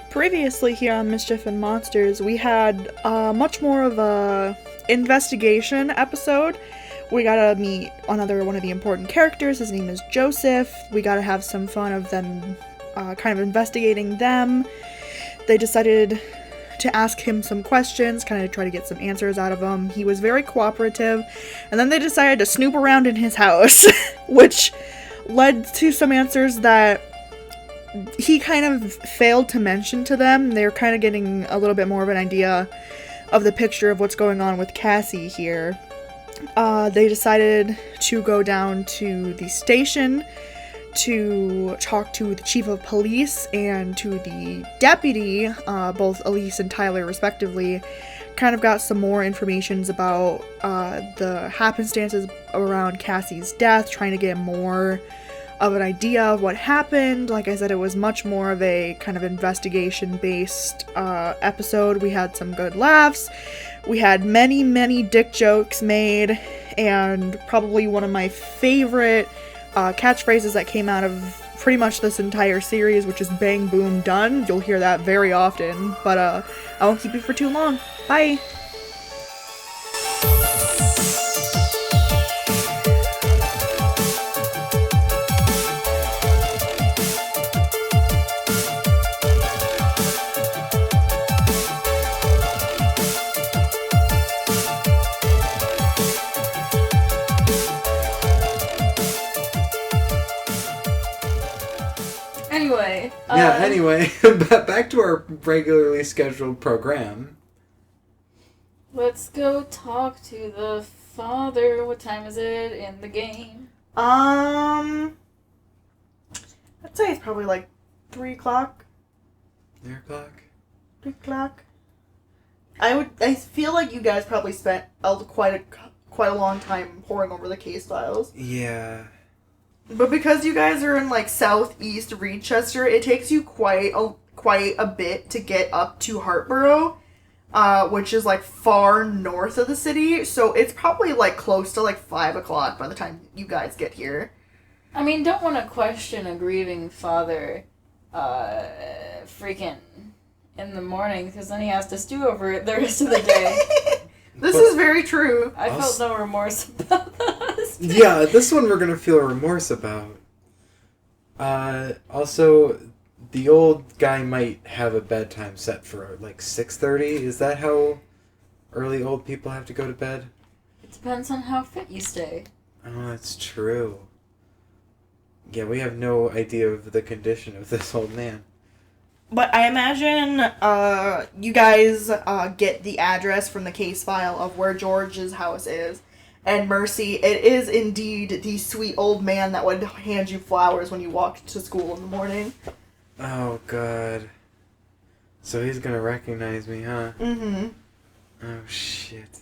Previously here on Mischief and Monsters, we had much more of a investigation episode. We gotta meet another one of the important characters. His name is Joseph. We gotta have some fun of them kind of investigating them. They decided to ask him some questions, kind of try to get some answers out of him. He was very cooperative. And then they decided to snoop around in his house, which led to some answers that he kind of failed to mention to them. They're kind of getting a little bit more of an idea of the picture of what's going on with Cassie here. They decided to go down to the station to talk to the chief of police and to the deputy, both Elise and Tyler respectively. Kind of got some more information about the happenstances around Cassie's death, trying to get more of an idea of what happened. Like I said, it was much more of a kind of investigation-based episode. We had some good laughs. We had many dick jokes made, and probably one of my favorite catchphrases that came out of pretty much this entire series, which is bang, boom, done. You'll hear that very often, but I won't keep you for too long. Bye! Anyway, back to our regularly scheduled program. Let's go talk to the father. What time is it in the game? I'd say it's probably like 3 o'clock. 3 o'clock? 3 o'clock. I feel like you guys probably spent quite a long time poring over the case files. Yeah. But because you guys are in, like, southeast Reedchester, it takes you quite a bit to get up to Hartboro, which is, like, far north of the city. So it's probably, like, close to, like, 5 o'clock by the time you guys get here. I mean, don't want to question a grieving father, freaking in the morning, because then he has to stew over it the rest of the day. This is very true. I felt no remorse about that. Yeah, this one we're gonna feel remorse about. Also, the old guy might have a bedtime set for like 6:30. Is that how early old people have to go to bed? It depends on how fit you stay. Oh, that's true. Yeah, we have no idea of the condition of this old man. But I imagine you guys get the address from the case file of where George's house is. And Mercy, it is indeed the sweet old man that would hand you flowers when you walked to school in the morning. Oh, God. So he's gonna recognize me, huh? Mm-hmm. Oh, shit.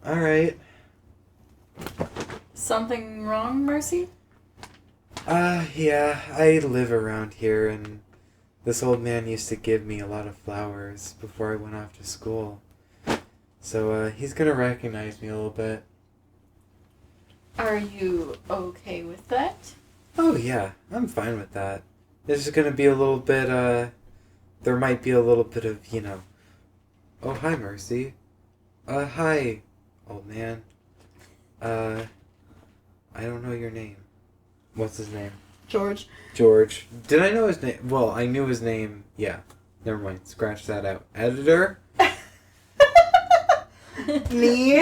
Alright. Something wrong, Mercy? Yeah, I live around here, and this old man used to give me a lot of flowers before I went off to school. So, he's gonna recognize me a little bit. Are you okay with that? Oh, yeah, I'm fine with that. There's gonna be a little bit, there might be a little bit of, oh, hi, Mercy. Hi, old man. I don't know your name. What's his name? George. George. Did I know his name? Well, I knew his name. Yeah. Never mind. Scratch that out. Editor? Me?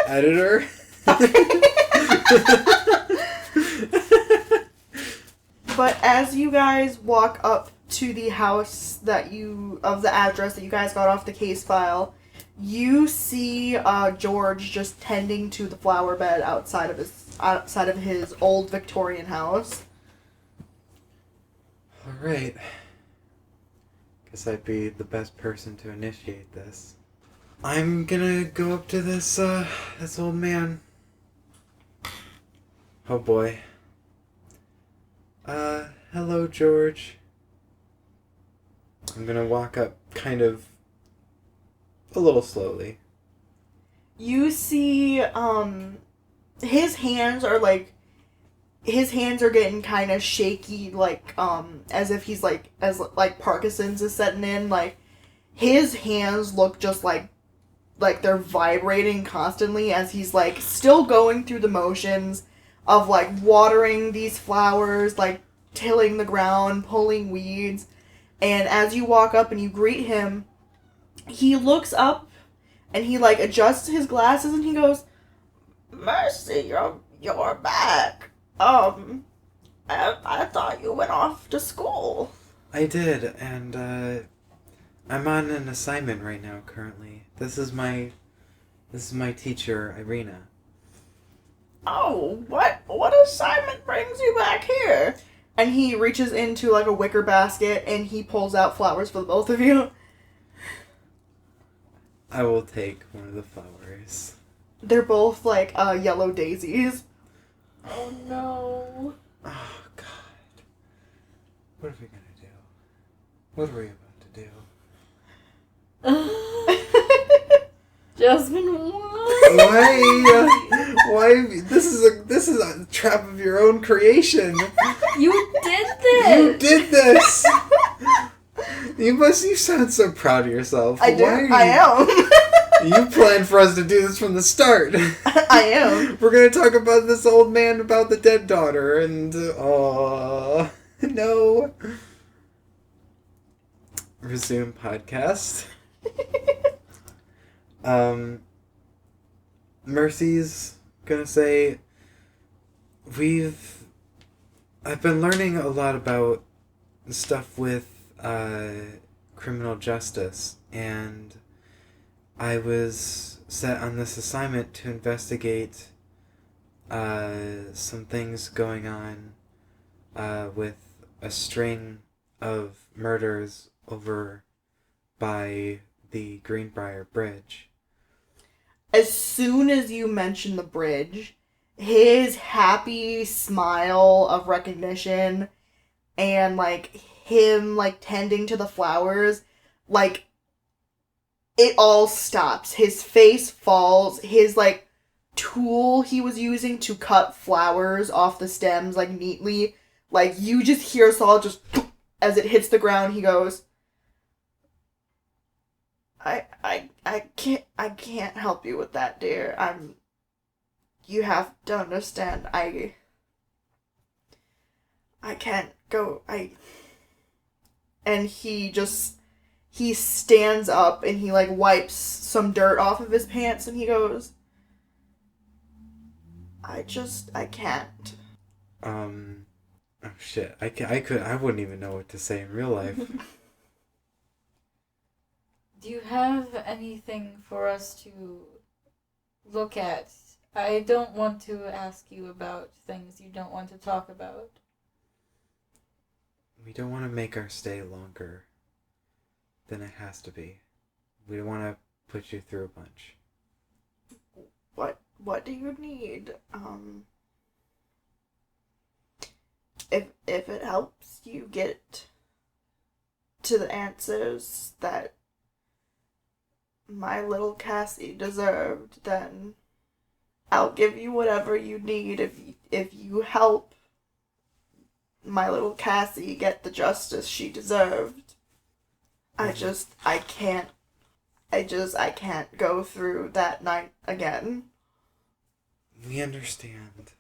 Editor? But as you guys walk up to the house of the address that you guys got off the case file, you see George just tending to the flower bed outside of his old Victorian house. Alright. Guess I'd be the best person to initiate this. I'm gonna go up to this old man. Oh boy. Hello, George. I'm gonna walk up kind of a little slowly. You see, his hands are, like, his hands are getting kind of shaky, like, as if he's, like, Parkinson's is setting in, like, his hands look just like they're vibrating constantly as he's, like, still going through the motions of, like, watering these flowers, like, tilling the ground, pulling weeds, and as you walk up and you greet him, he looks up and he, like, adjusts his glasses and he goes, "Mercy, you're back. I thought you went off to school." I did, and, I'm on an assignment right now, currently. This is my teacher, Irina. "Oh, what assignment brings you back here?" And he reaches into, like, a wicker basket and he pulls out flowers for the both of you. I will take one of the flowers. They're both, like, yellow daisies. Oh no. Oh, God. What are we gonna do? What are we about to do? Jasmine, why? Why? This is a trap of your own creation. You did this! You did this! You sound so proud of yourself. I do. I am. You planned for us to do this from the start. I am. We're gonna talk about this old man about the dead daughter, and no. Resume podcast. Mercy's gonna say, I've been learning a lot about stuff with criminal justice, and I was set on this assignment to investigate some things going on with a string of murders over by the Greenbrier Bridge. As soon as you mention the bridge, his happy smile of recognition and, like, him, like, tending to the flowers, like, it all stops. His face falls. His, like, tool he was using to cut flowers off the stems, like, neatly, like, you just hear Saul just, as it hits the ground, he goes, I can't help you with that, dear. You have to understand, I can't go, and he stands up and he, like, wipes some dirt off of his pants and he goes, I can't. Oh shit, I wouldn't even know what to say in real life. Do you have anything for us to look at? I don't want to ask you about things you don't want to talk about. We don't want to make our stay longer than it has to be. We don't want to put you through a bunch. What do you need? If it helps you get to the answers that my little Cassie deserved, then I'll give you whatever you need if you help my little Cassie get the justice she deserved. I can't go through that night again. We understand.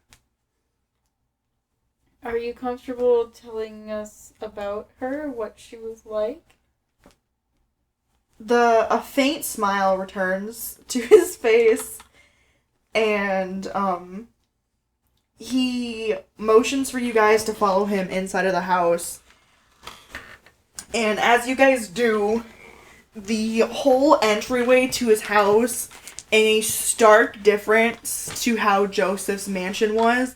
Are you comfortable telling us about her, what she was like? A faint smile returns to his face, and he motions for you guys to follow him inside of the house. And as you guys do, the whole entryway to his house, in a stark difference to how Joseph's mansion was,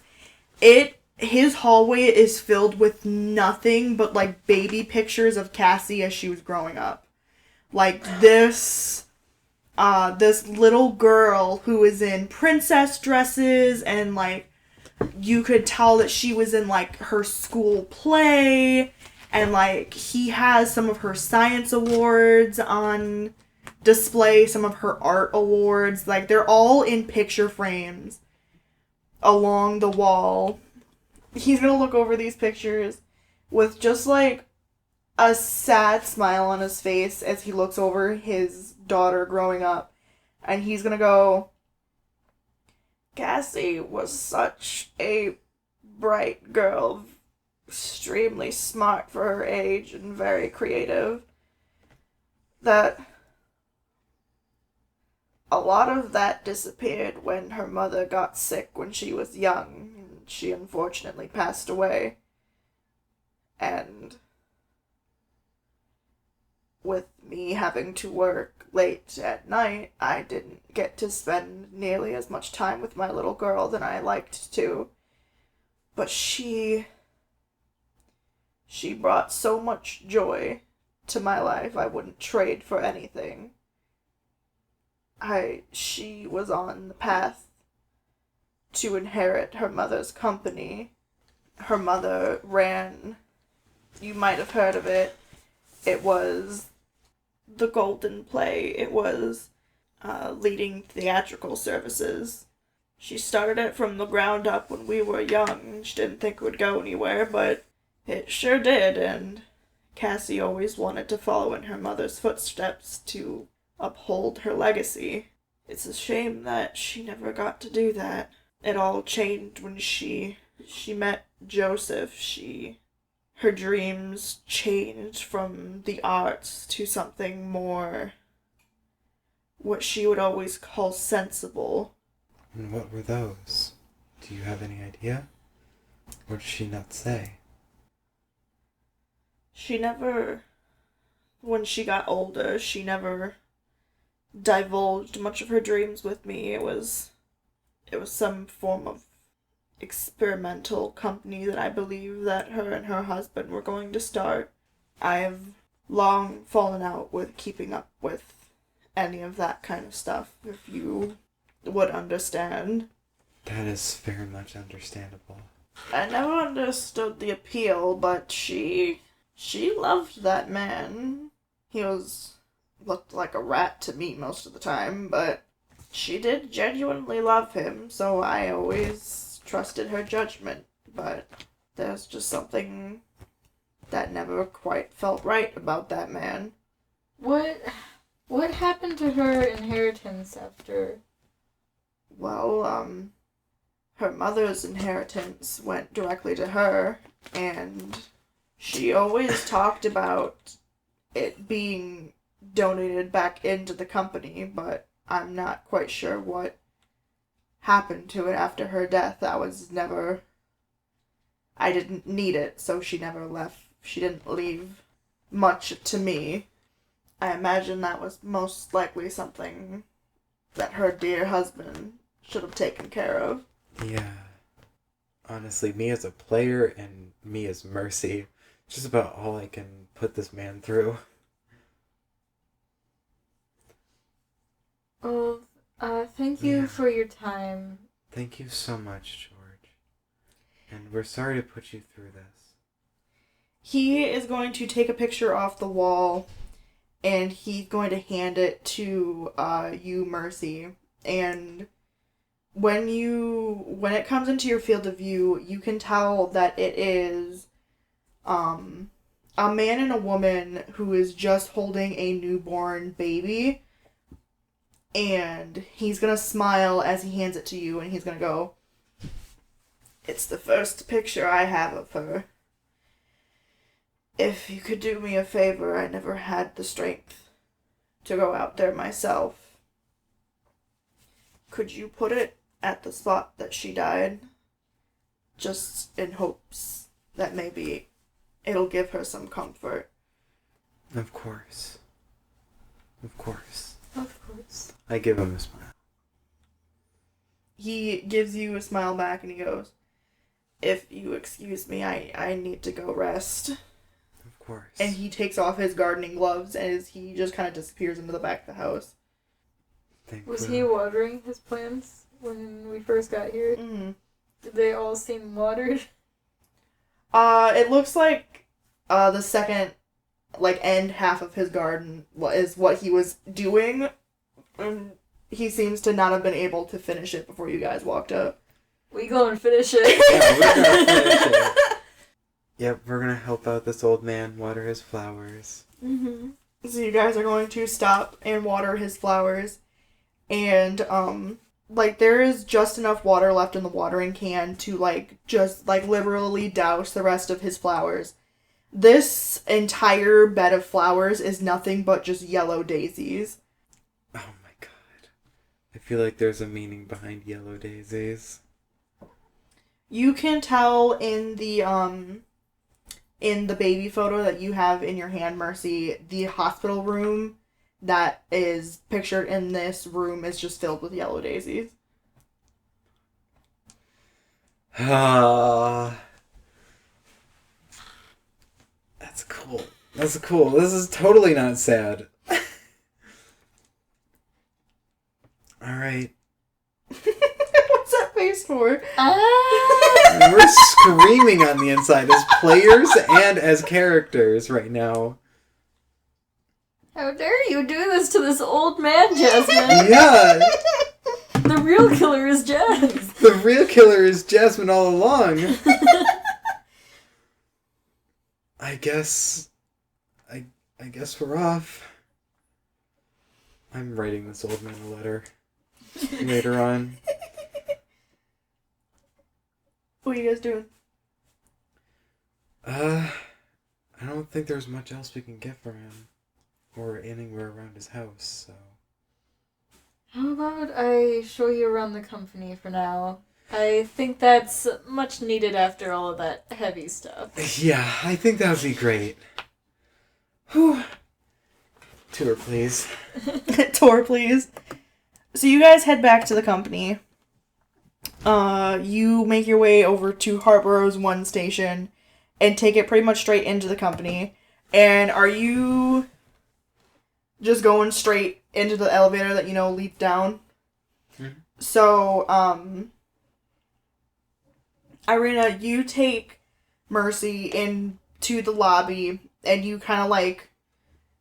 his hallway is filled with nothing but, like, baby pictures of Cassie as she was growing up. Like, this little girl who is in princess dresses, and, like, you could tell that she was in, like, her school play, and, like, he has some of her science awards on display, some of her art awards. Like, they're all in picture frames along the wall he's gonna look over these pictures with just, like, a sad smile on his face as he looks over his daughter growing up. And he's gonna go, Cassie was such a bright girl, extremely smart for her age and very creative, that a lot of that disappeared when her mother got sick when she was young, and she unfortunately passed away. And with me having to work late at night, I didn't get to spend nearly as much time with my little girl than I liked to. But she brought so much joy to my life I wouldn't trade for anything. She was on the path to inherit her mother's company. Her mother ran, you might have heard of it, it was the Golden Play. It was leading theatrical services. She started it from the ground up when we were young. She didn't think it would go anywhere, but it sure did, and Cassie always wanted to follow in her mother's footsteps to uphold her legacy. It's a shame that she never got to do that. It all changed when she met Joseph. Her dreams changed from the arts to something more, what she would always call sensible. And what were those? Do you have any idea? Or did she not say? When she got older, she never divulged much of her dreams with me. It was some form of experimental company that I believe that her and her husband were going to start. I have long fallen out with keeping up with any of that kind of stuff, if you would understand. That is very much understandable. I never understood the appeal, but she loved that man. He looked like a rat to me most of the time, but she did genuinely love him, so I always trusted her judgment. But there's just something that never quite felt right about that man. What happened to her inheritance after? Well, her mother's inheritance went directly to her, and she always talked about it being donated back into the company, but I'm not quite sure what happened to it after her death. I didn't need it, so she never left. She didn't leave much to me. I imagine that was most likely something that her dear husband should have taken care of. Yeah. Honestly, me as a player and me as Mercy, just about all I can put this man through. Well, thank you for your time. Thank you so much, George. And we're sorry to put you through this. He is going to take a picture off the wall, and he's going to hand it to you, Mercy. And when it comes into your field of view, you can tell that it is a man and a woman who is just holding a newborn baby. And he's gonna smile as he hands it to you, and he's gonna go, "It's the first picture I have of her. If you could do me a favor, I never had the strength to go out there myself. Could you put it at the spot that she died? Just in hopes that maybe it'll give her some comfort." Of course. Of course. Of course. I give him a smile. He gives you a smile back and he goes, "If you excuse me, I need to go rest." Of course. And he takes off his gardening gloves as he just kind of disappears into the back of the house. Was he watering his plants when we first got here? Mm-hmm. Did they all seem watered? It looks like the second end half of his garden is what he was doing, and he seems to not have been able to finish it before you guys walked up. We go and finish it. Yeah, we're gonna finish this old man water his flowers. Mm-hmm. So you guys are going to stop and water his flowers. And, there is just enough water left in the watering can to, literally douse the rest of his flowers. This entire bed of flowers is nothing but just yellow daisies. Oh my god. I feel like there's a meaning behind yellow daisies. You can tell in the baby photo that you have in your hand, Mercy, the hospital room that is pictured in this room is just filled with yellow daisies. Ah. That's cool. That's cool. This is totally not sad. Alright. What's that face for? We're screaming on the inside as players and as characters right now. How dare you do this to this old man, Jasmine? Yeah! The real killer is Jazz. The real killer is Jasmine all along. I guess we're off. I'm writing this old man a letter later on. What are you guys doing? I don't think there's much else we can get from him. Or anywhere around his house, so... How about I show you around the company for now? I think that's much needed after all of that heavy stuff. Yeah, I think that would be great. Whew. Tour, please. Tour, please. So you guys head back to the company. You make your way over to Harborough's 1 station and take it pretty much straight into the company. And are you just going straight into the elevator that, leads down? Mm-hmm. So, Irina, you take Mercy into the lobby and you kind of,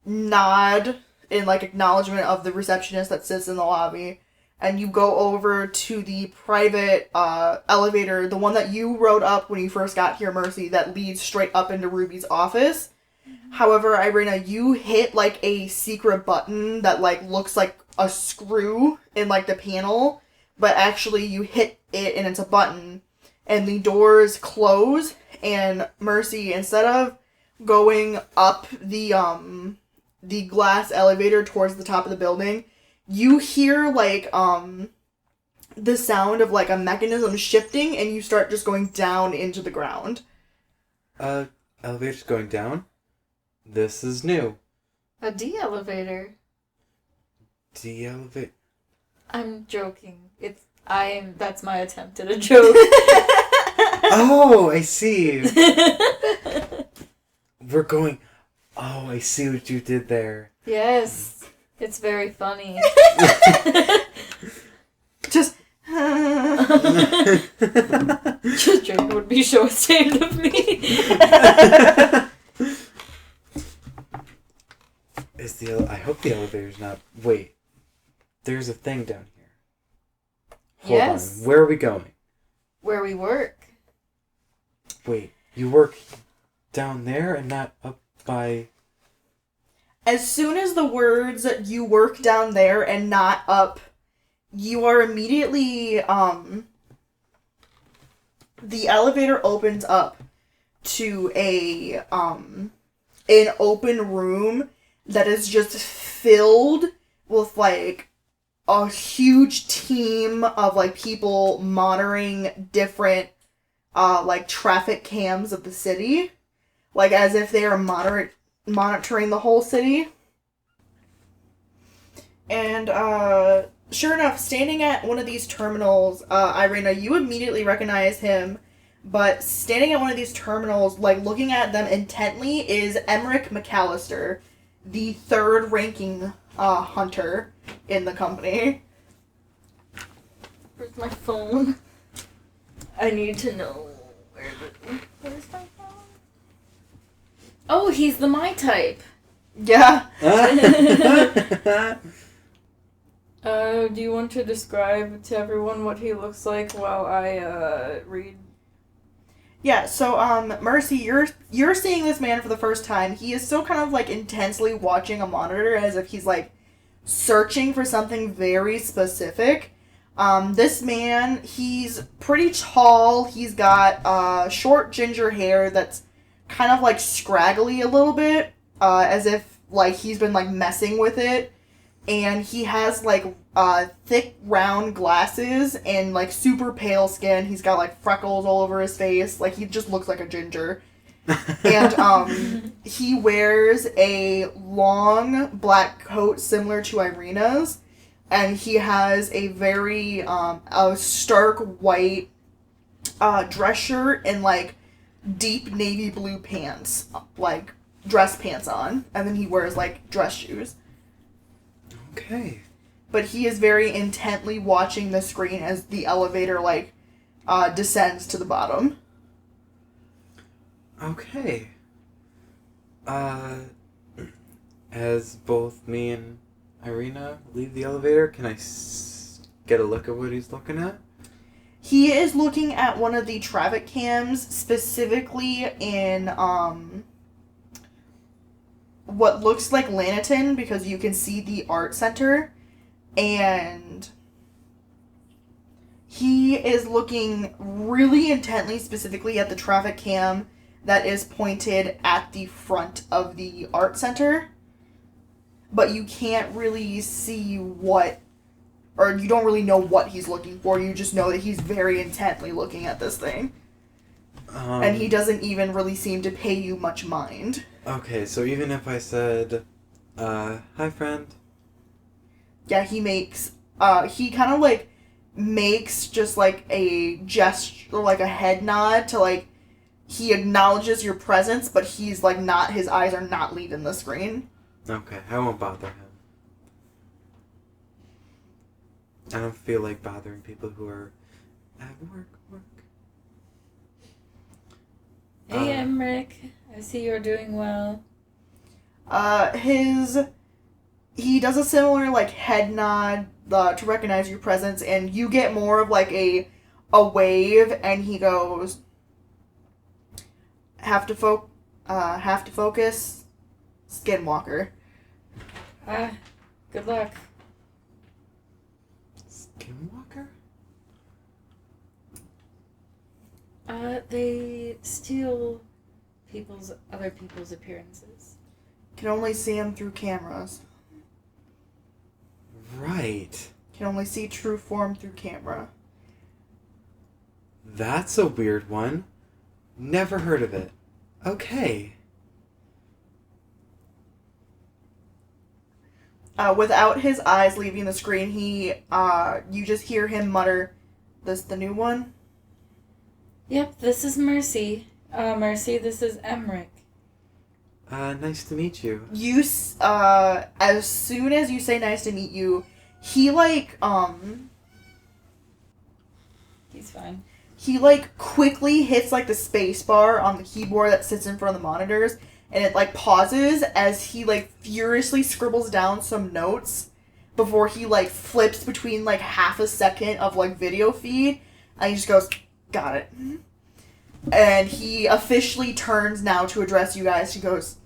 nod in, acknowledgement of the receptionist that sits in the lobby. And you go over to the private elevator, the one that you rode up when you first got here, Mercy, that leads straight up into Ruby's office. Mm-hmm. However, Irina, you hit, a secret button that, looks like a screw in, the panel. But actually, you hit it and it's a button. And the doors close. And Mercy, instead of going up the glass elevator towards the top of the building, you hear, the sound of, a mechanism shifting, and you start just going down into the ground. Elevator's going down? This is new. A de-elevator. De-elevator? I'm joking. That's my attempt at a joke. Oh, I see. We're going... Oh, I see what you did there. Yes. It's very funny. Just... Just joking would be so ashamed of me. I hope the elevator's not... Wait. There's a thing down here. Hold on. Where are we going? Where we work. Wait. You work down there and not up by... As soon as the words, you work down there and not up, you are immediately, the elevator opens up to an open room that is just filled with, a huge team of, people monitoring different, traffic cams of the city. As if they are monitoring the whole city. And, sure enough, standing at one of these terminals, Irina, you immediately recognize him, but standing at one of these terminals, looking at them intently, is Emmerich McAllister, the 3rd ranking, hunter in the company. Where's my phone? I need to know where's my phone? Oh, he's the my type. Yeah. Do you want to describe to everyone what he looks like while I read? Yeah, so Mercy, you're seeing this man for the first time. He is still kind of like intensely watching a monitor as if he's like searching for something very specific. This man, he's pretty tall. He's got short ginger hair that's kind of like scraggly a little bit, as if like he's been like messing with it. And he has like thick round glasses and like super pale skin. He's got like freckles all over his face. Like he just looks like a ginger. And he wears a long black coat similar to Irina's, and he has a very a stark white dress shirt and like deep navy blue pants, like dress pants on, and then he wears like dress shoes. Okay. But he is very intently watching the screen as the elevator like descends to the bottom. Okay. As both me and Irina leave the elevator, can I get a look at what he's looking at? He is looking at one of the traffic cams, specifically in what looks like Laniton, because you can see the art center, and he is looking really intently, specifically at the traffic cam that is pointed at the front of the art center, but you can't really see what, or you don't really know what he's looking for. You just know that he's very intently looking at this thing. And he doesn't even really seem to pay you much mind. Okay, so even if I said, hi friend. Yeah, he makes, he kind of like makes just like a gesture, like a head nod to like, he acknowledges your presence, but he's like not, his eyes are not leaving the screen. Okay, I won't bother him. I don't feel like bothering people who are at work. Hey, Emmerich. I see you're doing well. He does a similar like head nod to recognize your presence, and you get more of like a wave, and he goes, have to focus, Skinwalker. Good luck. Skinwalker? They steal other people's appearances. Can only see him through cameras. Right. Can only see true form through camera. That's a weird one. Never heard of it. Okay. Without his eyes leaving the screen, you just hear him mutter, "This the new one?" Yep, this is Mercy. Mercy, this is Emmerich. Nice to meet you. As soon as you say nice to meet you, he He's fine. He quickly hits the space bar on the keyboard that sits in front of the monitors, and it pauses as he furiously scribbles down some notes before he flips between half a second of video feed, and he just goes, "Got it." And he officially turns now to address you guys. He goes,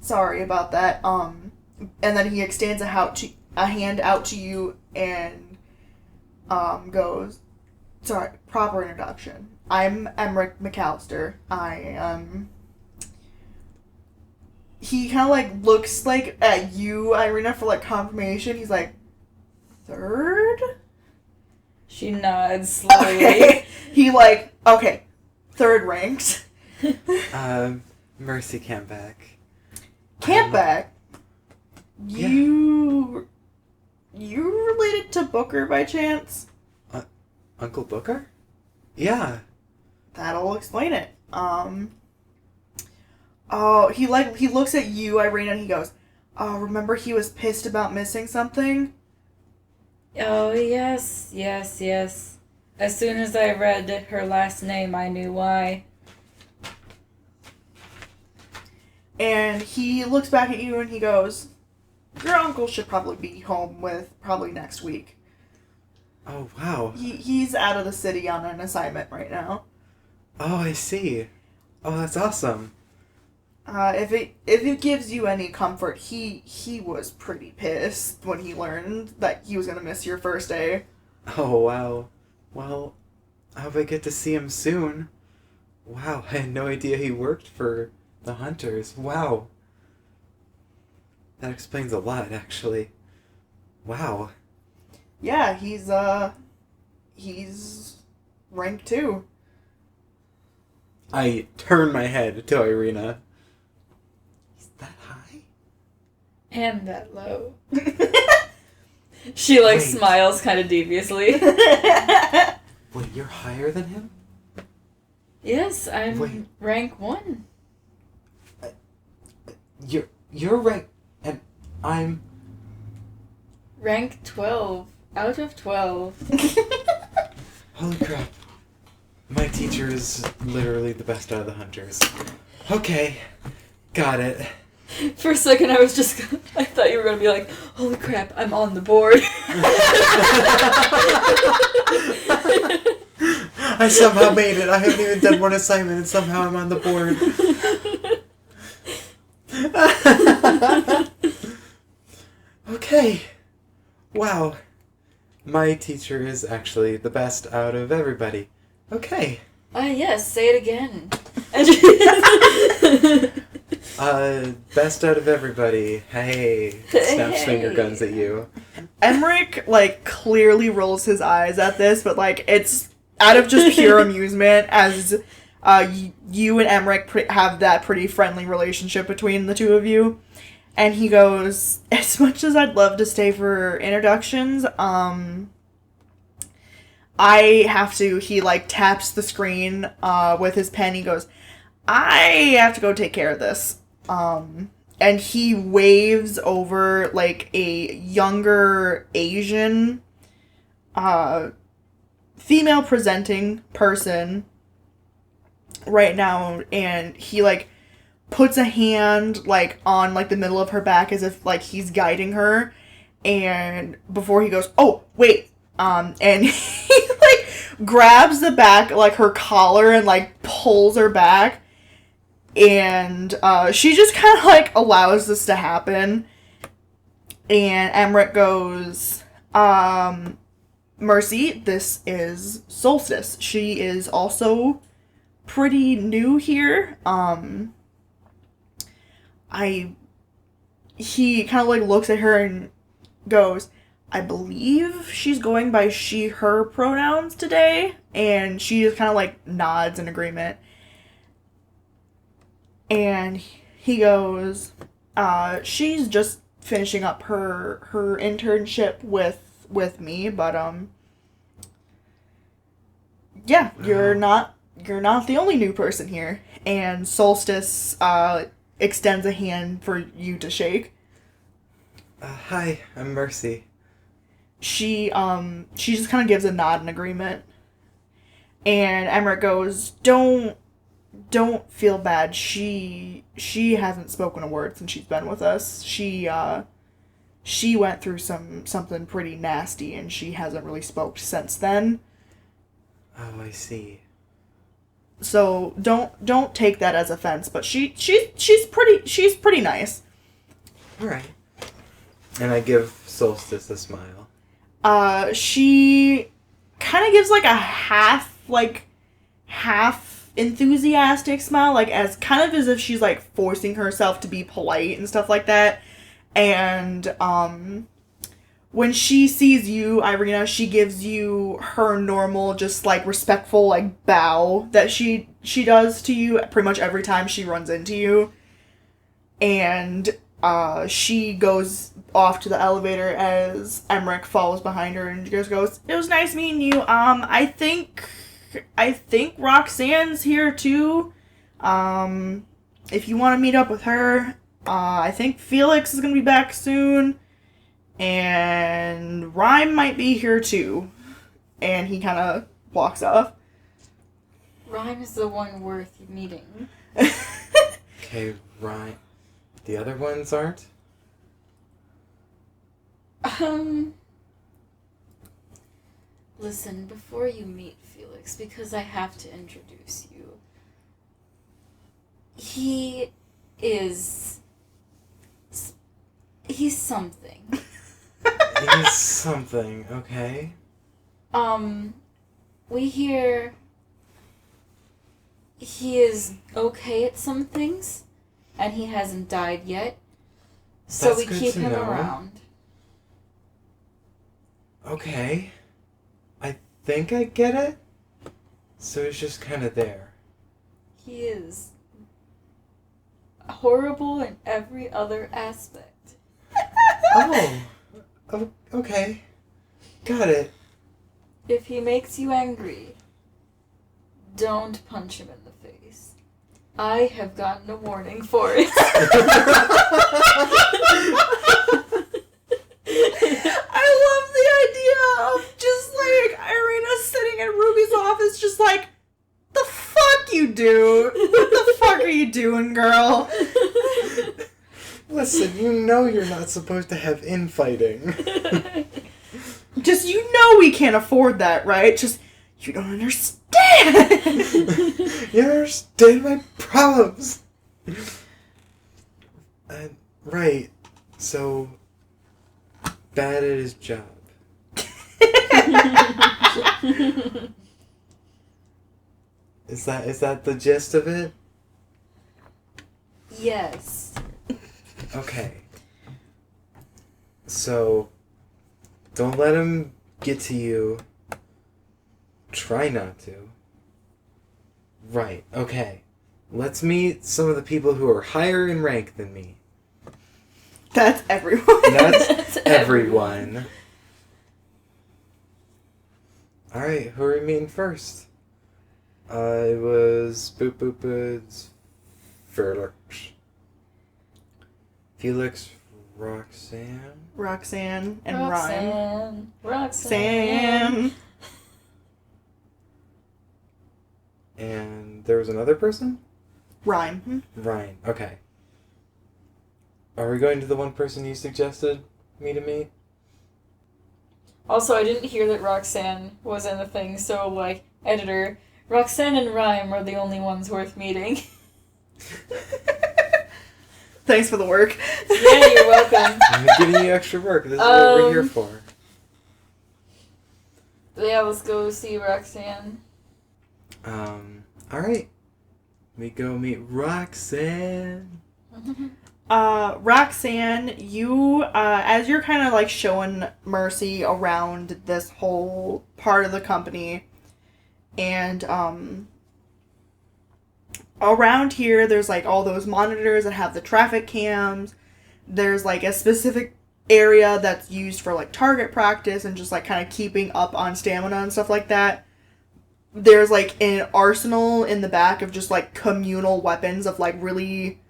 "Sorry about that." And then he extends a hand out to you and goes, "Sorry, proper introduction. I'm Emmerich McAllister. He kind of looks at you, Irina, for confirmation. He's like, "Third?" She nods slowly. Okay. He okay, third ranked. Mercy Campbak. Campbak? Yeah. You related to Booker by chance? Uncle Booker? Yeah. That'll explain it. Oh, he looks at you, Irina, and he goes, "Oh, remember he was pissed about missing something?" Oh, yes. As soon as I read her last name, I knew why. And he looks back at you and he goes, "Your uncle should probably be home probably next week." Oh, wow. He's out of the city on an assignment right now. Oh, I see. Oh, that's awesome. If it gives you any comfort, he was pretty pissed when he learned that he was gonna miss your first day. Oh, wow. Well, I hope I get to see him soon. Wow, I had no idea he worked for the Hunters. Wow. That explains a lot, actually. Wow. Yeah, he's rank 2. I turn my head to Irina. Is that high? And that low. She Wait. smiles kind of deviously. Wait, you're higher than him? Yes, I'm Wait. rank 1. You're rank, and I'm... Rank 12 out of 12. Holy crap. My teacher is literally the best out of the Hunters. Okay, got it. For a second, I thought you were going to be like, holy crap, I'm on the board. I somehow made it. I haven't even done one assignment and somehow I'm on the board. Okay. Wow. My teacher is actually the best out of everybody. Okay. Yes, say it again. Best out of everybody. Hey. Snaps finger guns at you. Emmerich, clearly rolls his eyes at this, but, it's out of just pure amusement, as you and Emmerich have that pretty friendly relationship between the two of you. And he goes, as much as I'd love to stay for introductions, I have to, he, taps the screen with his pen. He goes, I have to go take care of this. And he waves over, a younger Asian, female-presenting person right now, and he, puts a hand, on, the middle of her back as if, he's guiding her, and before he goes, oh, wait, and he, grabs the back, her collar, and, pulls her back, and, she just kind of, allows this to happen, and Emmerich goes, Mercy, this is Solstice. She is also pretty new here, he kind of looks at her and goes, I believe she's going by she, her pronouns today, and she just kind of nods in agreement. And he goes, she's just finishing up her internship with me, but yeah, you're not the only new person here. And Solstice extends a hand for you to shake. Hi, I'm Mercy. She just kind of gives a nod in agreement. And Emmerich goes, Don't feel bad. She hasn't spoken a word since she's been with us. She went through something pretty nasty, and she hasn't really spoke since then. Oh, I see. So don't take that as offense, but she's pretty nice. All right. And I give Solstice a smile. She kind of gives a half enthusiastic smile, as kind of as if she's forcing herself to be polite and stuff like that. And when she sees you, Irina, she gives you her normal, just respectful bow that she does to you pretty much every time she runs into you. And she goes off to the elevator as Emmerich follows behind her and just goes, it was nice meeting you. I think Roxanne's here too. If you want to meet up with her, I think Felix is going to be back soon. And Rhyme might be here too. And he kind of walks off. Rhyme is the one worth meeting. Okay, Rhyme. The other ones aren't? Listen, before you meet Felix, because I have to introduce you, He is... He's something. He's something, okay. We hear he is okay at some things, and he hasn't died yet, so That's we good keep to him know. around. Okay. I think I get it. So he's just kind of there. He is horrible in every other aspect. Oh, okay. Got it. If he makes you angry, don't punch him in the face. I have gotten a warning for it. I love the idea of just like Irina sitting in Ruby's office, just like, the fuck you do? What the fuck are you doing, girl? Listen, you know you're not supposed to have infighting. Just, you know we can't afford that, right? Just, you don't understand. You don't understand my problems. Right. So, bad at his job. Is that the gist of it? Yes. Okay. So, don't let him get to you. Try not to. Right, okay. Let's meet some of the people who are higher in rank than me. That's everyone. That's everyone. Alright, who are we meeting first? It was Boop's Felix, Roxanne and Rhyme. Roxanne. And there was another person? Rhyme. Ryan, okay. Are we going to the one person you suggested me to meet? Also, I didn't hear that Roxanne was in the thing, so, like, editor, Roxanne and Rhyme are the only ones worth meeting. Thanks for the work. Yeah, you're welcome. I'm giving you extra work. This is what we're here for. Yeah, let's go see Roxanne. Alright. We go meet Roxanne. Roxanne, you, as you're kind of like showing Mercy around this whole part of the company, and, around here, there's like all those monitors that have the traffic cams. There's like a specific area that's used for like target practice and just like kind of keeping up on stamina and stuff like that. There's like an arsenal in the back of just like communal weapons of like really...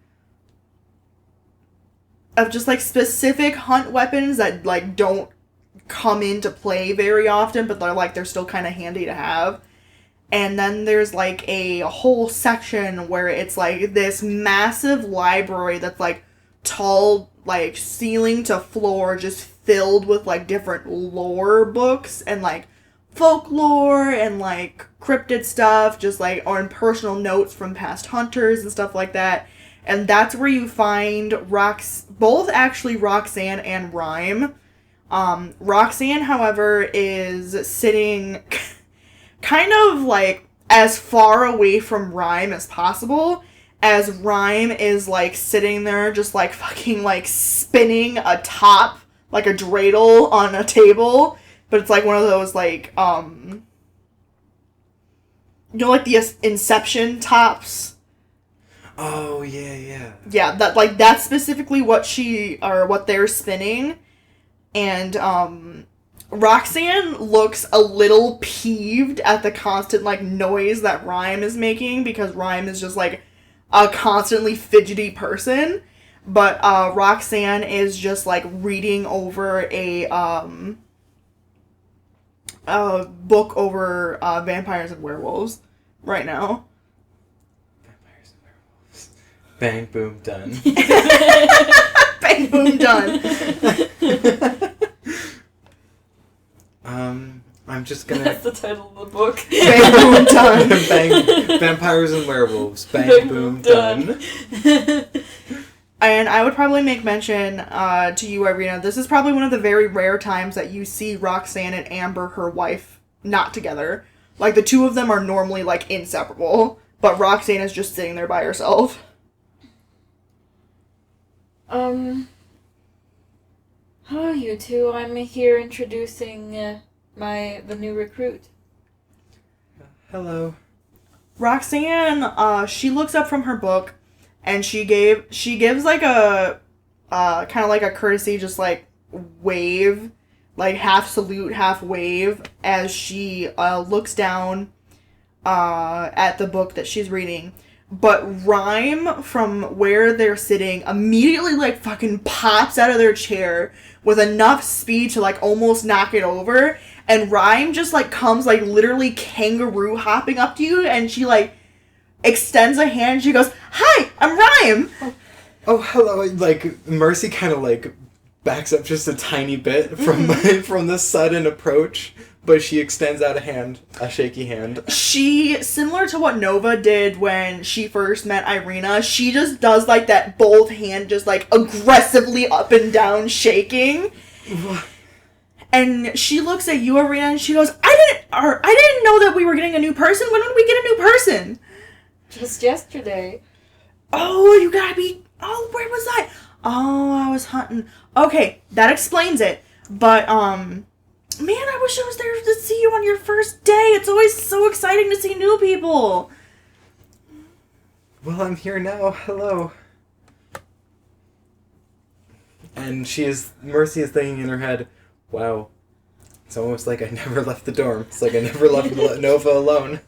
of just like specific hunt weapons that like don't come into play very often, but they're still kind of handy to have. And then there's like a whole section where it's like this massive library that's like tall, like ceiling to floor, just filled with like different lore books and like folklore and like cryptid stuff, just like on personal notes from past hunters and stuff like that. And that's where you find both actually Roxanne and Rhyme. Roxanne, however, is sitting kind of like as far away from Rhyme as possible, as Rhyme is like sitting there just like fucking like spinning a top, like a dreidel on a table. But it's like one of those like, you know, like the Inception tops. Oh, yeah. Yeah, that's specifically what they're spinning. And, Roxanne looks a little peeved at the constant, like, noise that Rhyme is making, because Rhyme is just, like, a constantly fidgety person. But, Roxanne is just, like, reading over a book over, vampires and werewolves right now. Bang, boom, done. Bang, boom, done. I'm just gonna... That's the title of the book. Bang, boom, done. Bang, vampires and werewolves. Bang, boom, done. And I would probably make mention to you, Irina, this is probably one of the very rare times that you see Roxanne and Amber, her wife, not together. Like, the two of them are normally, like, inseparable. But Roxanne is just sitting there by herself. Hello, you two. I'm here introducing the new recruit. Hello. Roxanne, she looks up from her book, and she gives, like, a, kind of like a courtesy, just, like, wave, like, half salute, half wave, as she, looks down, at the book that she's reading. But Rhyme, from where they're sitting, immediately, like, fucking pops out of their chair with enough speed to, like, almost knock it over. And Rhyme just, like, comes, like, literally kangaroo hopping up to you, and she, like, extends a hand. She goes, "Hi, I'm Rhyme." Oh, hello. Like, Mercy kind of, like, backs up just a tiny bit from from the sudden approach. But she extends out a hand, a shaky hand. She, similar to what Nova did when she first met Irina, she just does, like, that both hand just, like, aggressively up and down shaking. And she looks at you, Irina, and she goes, I didn't know that we were getting a new person. When did we get a new person? Just yesterday. Oh, you gotta be... Oh, where was I? Oh, I was hunting. Okay, that explains it. But, man, I wish I was there to see you on your first day. It's always so exciting to see new people. Well, I'm here now. Hello. And Mercy is thinking in her head, wow, it's almost like I never left the dorm. It's like I never left Nova alone.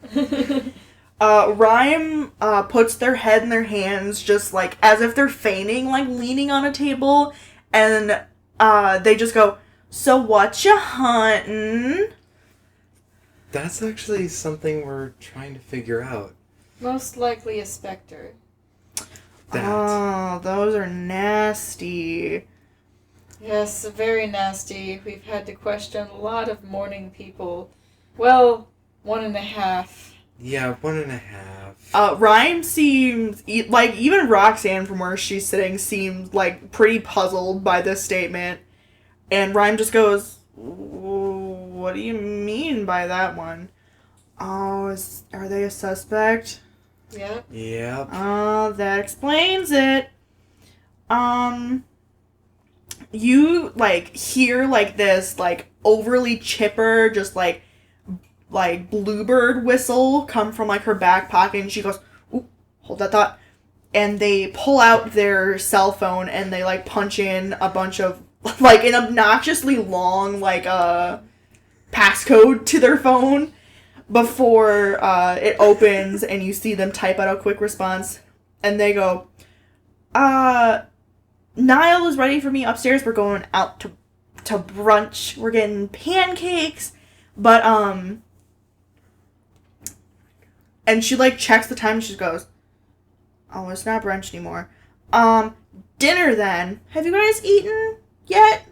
Rhyme, puts their head in their hands, just, like, as if they're feigning, like, leaning on a table, and, they just go, "So what you hunting?" That's actually something we're trying to figure out. Most likely a specter. Oh, those are nasty. Yes, very nasty. We've had to question a lot of morning people. Well, 1.5. Yeah, 1.5. Rhyme seems, like, even Roxanne from where she's sitting seems, like, pretty puzzled by this statement. And Rhyme just goes, "What do you mean by that one?" Oh, are they a suspect? Yep. Yep. Oh, that explains it. You, like, hear, like, this, like, overly chipper, just, like, bluebird whistle come from, like, her back pocket, and she goes, "Ooh, hold that thought." And they pull out their cell phone, and they, like, punch in a bunch of, like, an obnoxiously long, like, passcode to their phone before, it opens, and you see them type out a quick response, and they go, "Niall is ready for me upstairs. We're going out to brunch. We're getting pancakes, but, and she, like, checks the time, and she goes, "Oh, it's not brunch anymore. Dinner then. Have you guys eaten yet?"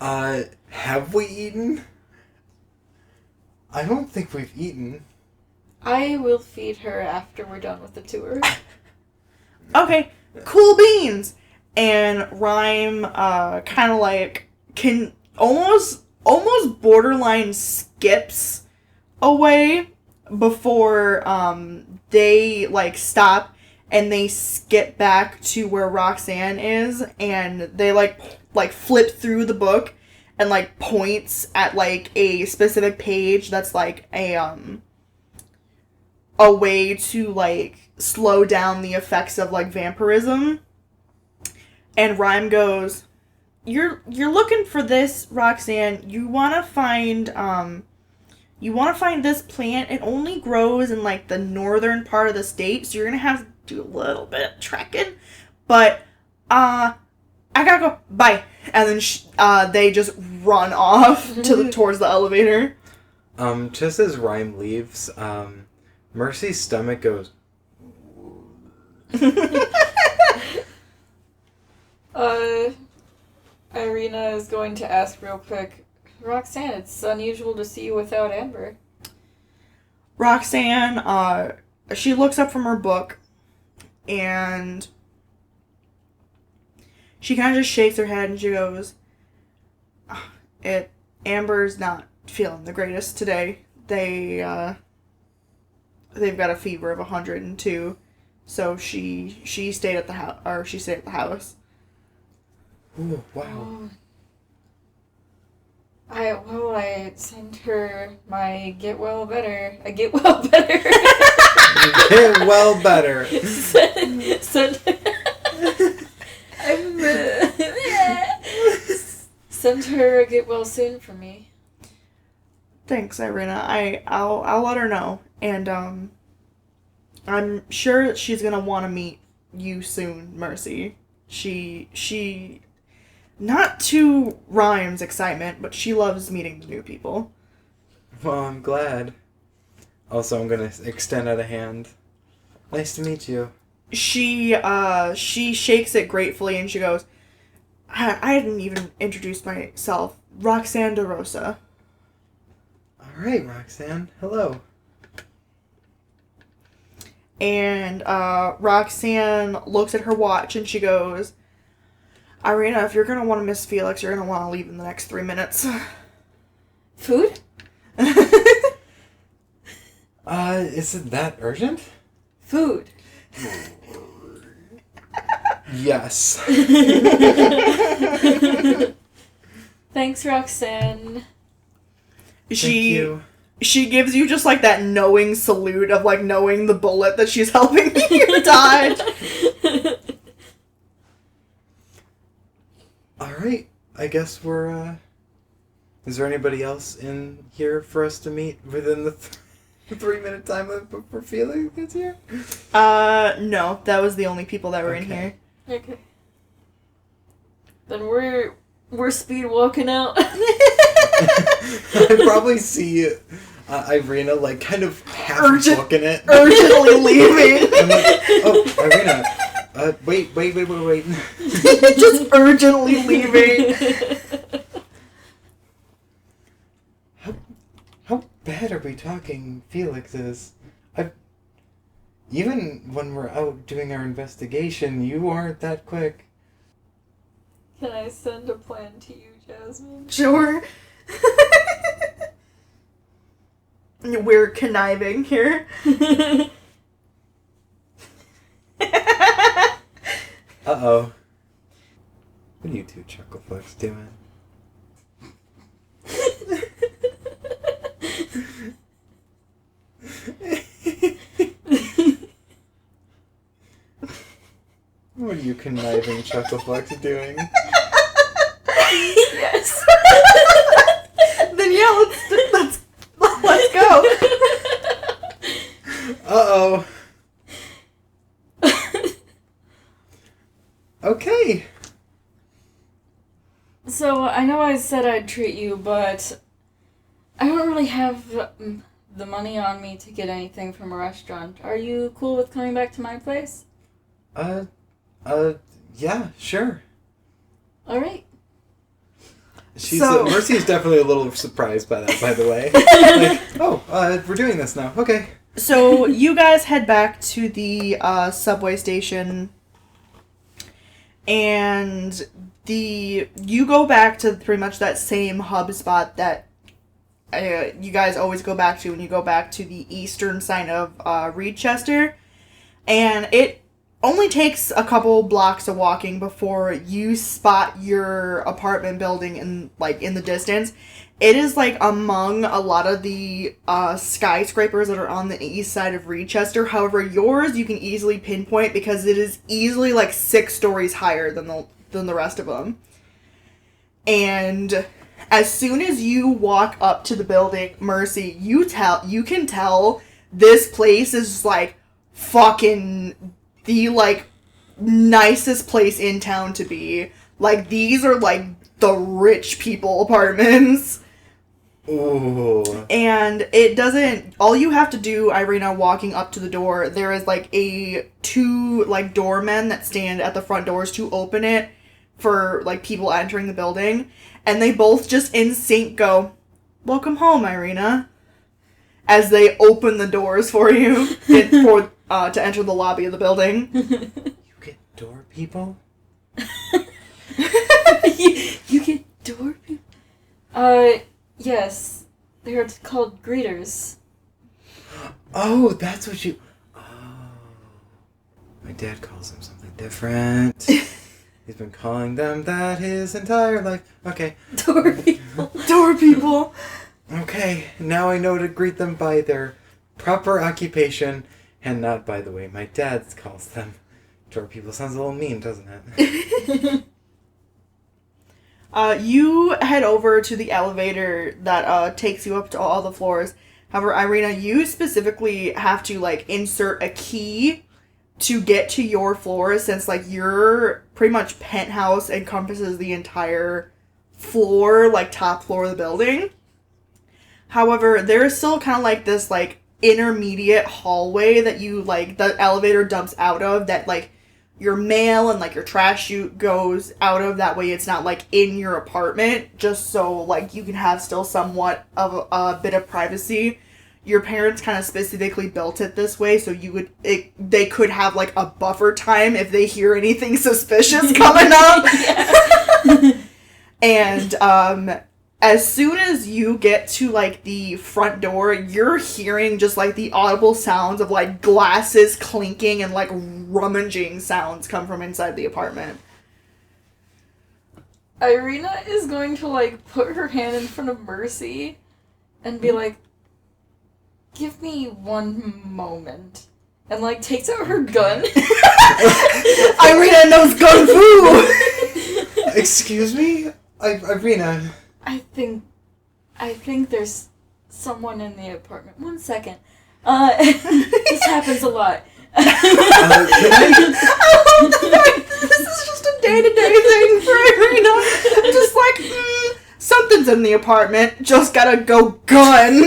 Have we eaten? I don't think we've eaten. I will feed her after we're done with the tour. Okay, cool beans. And Rhyme, kind of, like, can almost borderline skips away before, they, like, stop and they skip back to where Roxanne is, and they, like flip through the book and, like, points at, like, a specific page that's, like, a way to, like, slow down the effects of, like, vampirism. And Rhyme goes, You're looking for this, Roxanne. You wanna find this plant. It only grows in, like, the northern part of the state, so you're gonna have to do a little bit of trekking. But, I gotta go. Bye. And then they just run off towards the elevator. Just as Rhyme leaves, Mercy's stomach goes... Irina is going to ask real quick, Roxanne, it's unusual to see you without Amber. Roxanne, she looks up from her book, and she kind of just shakes her head and she goes, Amber's not feeling the greatest today. They've got a fever of 102, so she stayed at the house, or she stayed at the house. Ooh, wow. I sent her my get well better. I get well better. Get well better. Send her a get well soon for me. Thanks, Irina. I'll let her know, and I'm sure she's gonna want to meet you soon, Mercy. She not to Rhyme's excitement, but she loves meeting the new people. Well, I'm glad. Also, I'm gonna extend out a hand. Nice to meet you. She shakes it gratefully and she goes, I hadn't even introduced myself. Roxanne DeRosa. Alright, Roxanne. Hello. And Roxanne looks at her watch and she goes, Irina, if you're gonna want to miss Felix, you're gonna want to leave in the next 3 minutes. Food? Is it that urgent? Food. Yes. Thanks, Roxanne. Thank you. She gives you just like that knowing salute of like knowing the bullet that she's helping you dodge. Alright, I guess we're, is there anybody else in here for us to meet within the 3-minute time before Felix gets here? No, that was the only people that were in here. Okay. Then we're speed walking out. I probably see Irina like kind of half booking it. Urgently leaving. I'm like, oh, Irina. Wait. Just urgently leaving. How bad are we talking Felix is? Even when we're out doing our investigation, you aren't that quick. Can I send a plan to you, Jasmine? Sure. We're conniving here. Uh-oh. What are you two chucklefucks doing? What are you conniving chucklefucks doing? Yes. Then yeah, let's go. Uh-oh. Okay. So, I know I said I'd treat you, but I don't really have the money on me to get anything from a restaurant. Are you cool with coming back to my place? Yeah, sure. Alright. Mercy's definitely a little surprised by that, by the way. Like, we're doing this now. Okay. So you guys head back to the subway station, and you go back to pretty much that same hub spot that you guys always go back to when you go back to the eastern side of Reedchester, and it only takes a couple blocks of walking before you spot your apartment building in the distance. It is like among a lot of the skyscrapers that are on the east side of Reedchester. However, yours you can easily pinpoint because it is easily like 6 stories higher than the rest of them. And as soon as you walk up to the building, Mercy, you can tell this place is like fucking the like nicest place in town to be. Like, these are like the rich people apartments. Ooh. And it doesn't, all you have to do, Irina, walking up to the door, there is like two like doormen that stand at the front doors to open it for like people entering the building. and they both just in sync go, "Welcome home, Irina," as they open the doors for you to enter the lobby of the building. You get door people? you get door people? Yes. They're called greeters. Oh, that's what you... Oh. My dad calls them something different. He's been calling them that his entire life. Okay. Door people. Door people. Okay, now I know to greet them by their proper occupation and not by the way my dad calls them. Door people sounds a little mean, doesn't it? You head over to the elevator that takes you up to all the floors. However, Irina, you specifically have to, like, insert a key to get to your floor, since, like, your pretty much penthouse encompasses the entire floor, like, top floor of the building. However, there is still kind of, like, this, like, intermediate hallway that you, like, the elevator dumps out of that, like, your mail and, like, your trash chute goes out of. That way it's not, like, in your apartment, just so, like, you can have still somewhat of a bit of privacy. Your parents kind of specifically built it this way so they could have, like, a buffer time if they hear anything suspicious coming up. And, as soon as you get to, like, the front door, you're hearing just, like, the audible sounds of, like, glasses clinking and, like, rummaging sounds come from inside the apartment. Irina is going to, like, put her hand in front of Mercy and be like, "Give me one moment." And, like, takes out her gun. Irina knows gun fu! Excuse me? Irina... I think there's someone in the apartment. 1 second. This happens a lot. Can I... This is just a day-to-day thing for Irina. Just like, something's in the apartment. Just gotta go gun.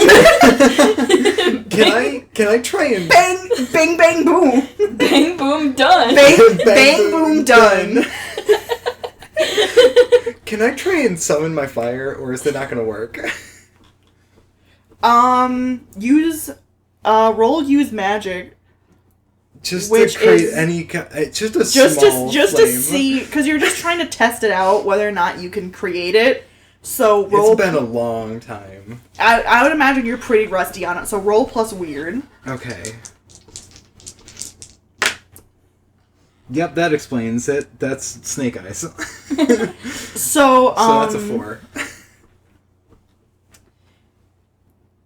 Can I try and... Bang, bang, bang, boom. Bang, boom, done. Bang, bang, boom, done. Can I try and summon my fire, or is it not gonna work? Use magic. Just Which to create is- just a small just flame. to see, because you're just trying to test it out whether or not you can create it. So roll. It's been a long time. I would imagine you're pretty rusty on it. So roll plus weird. Okay. Yep, that explains it. That's snake eyes. So that's a 4.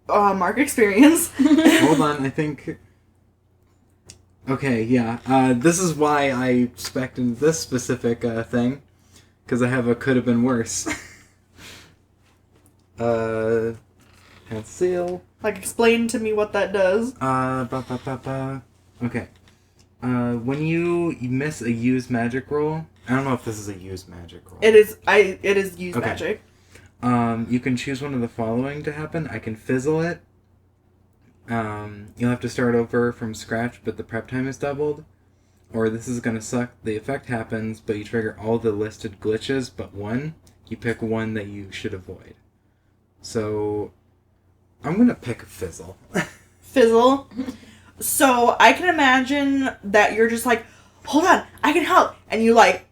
Mark experience. Hold on, I think... Okay, yeah. This is why I spec'd in this specific thing. Because I have a could have been worse. Hand seal. Like, explain to me what that does. Okay. When you miss a use magic roll, I don't know if this is a use magic roll. It is use Okay. magic. You can choose one of the following to happen. I can fizzle it. You'll have to start over from scratch, but the prep time is doubled. Or this is gonna suck. The effect happens, but you trigger all the listed glitches but one. You pick one that you should avoid. So, I'm gonna pick fizzle. Fizzle. So, I can imagine that you're just like, hold on, I can help. And you, like,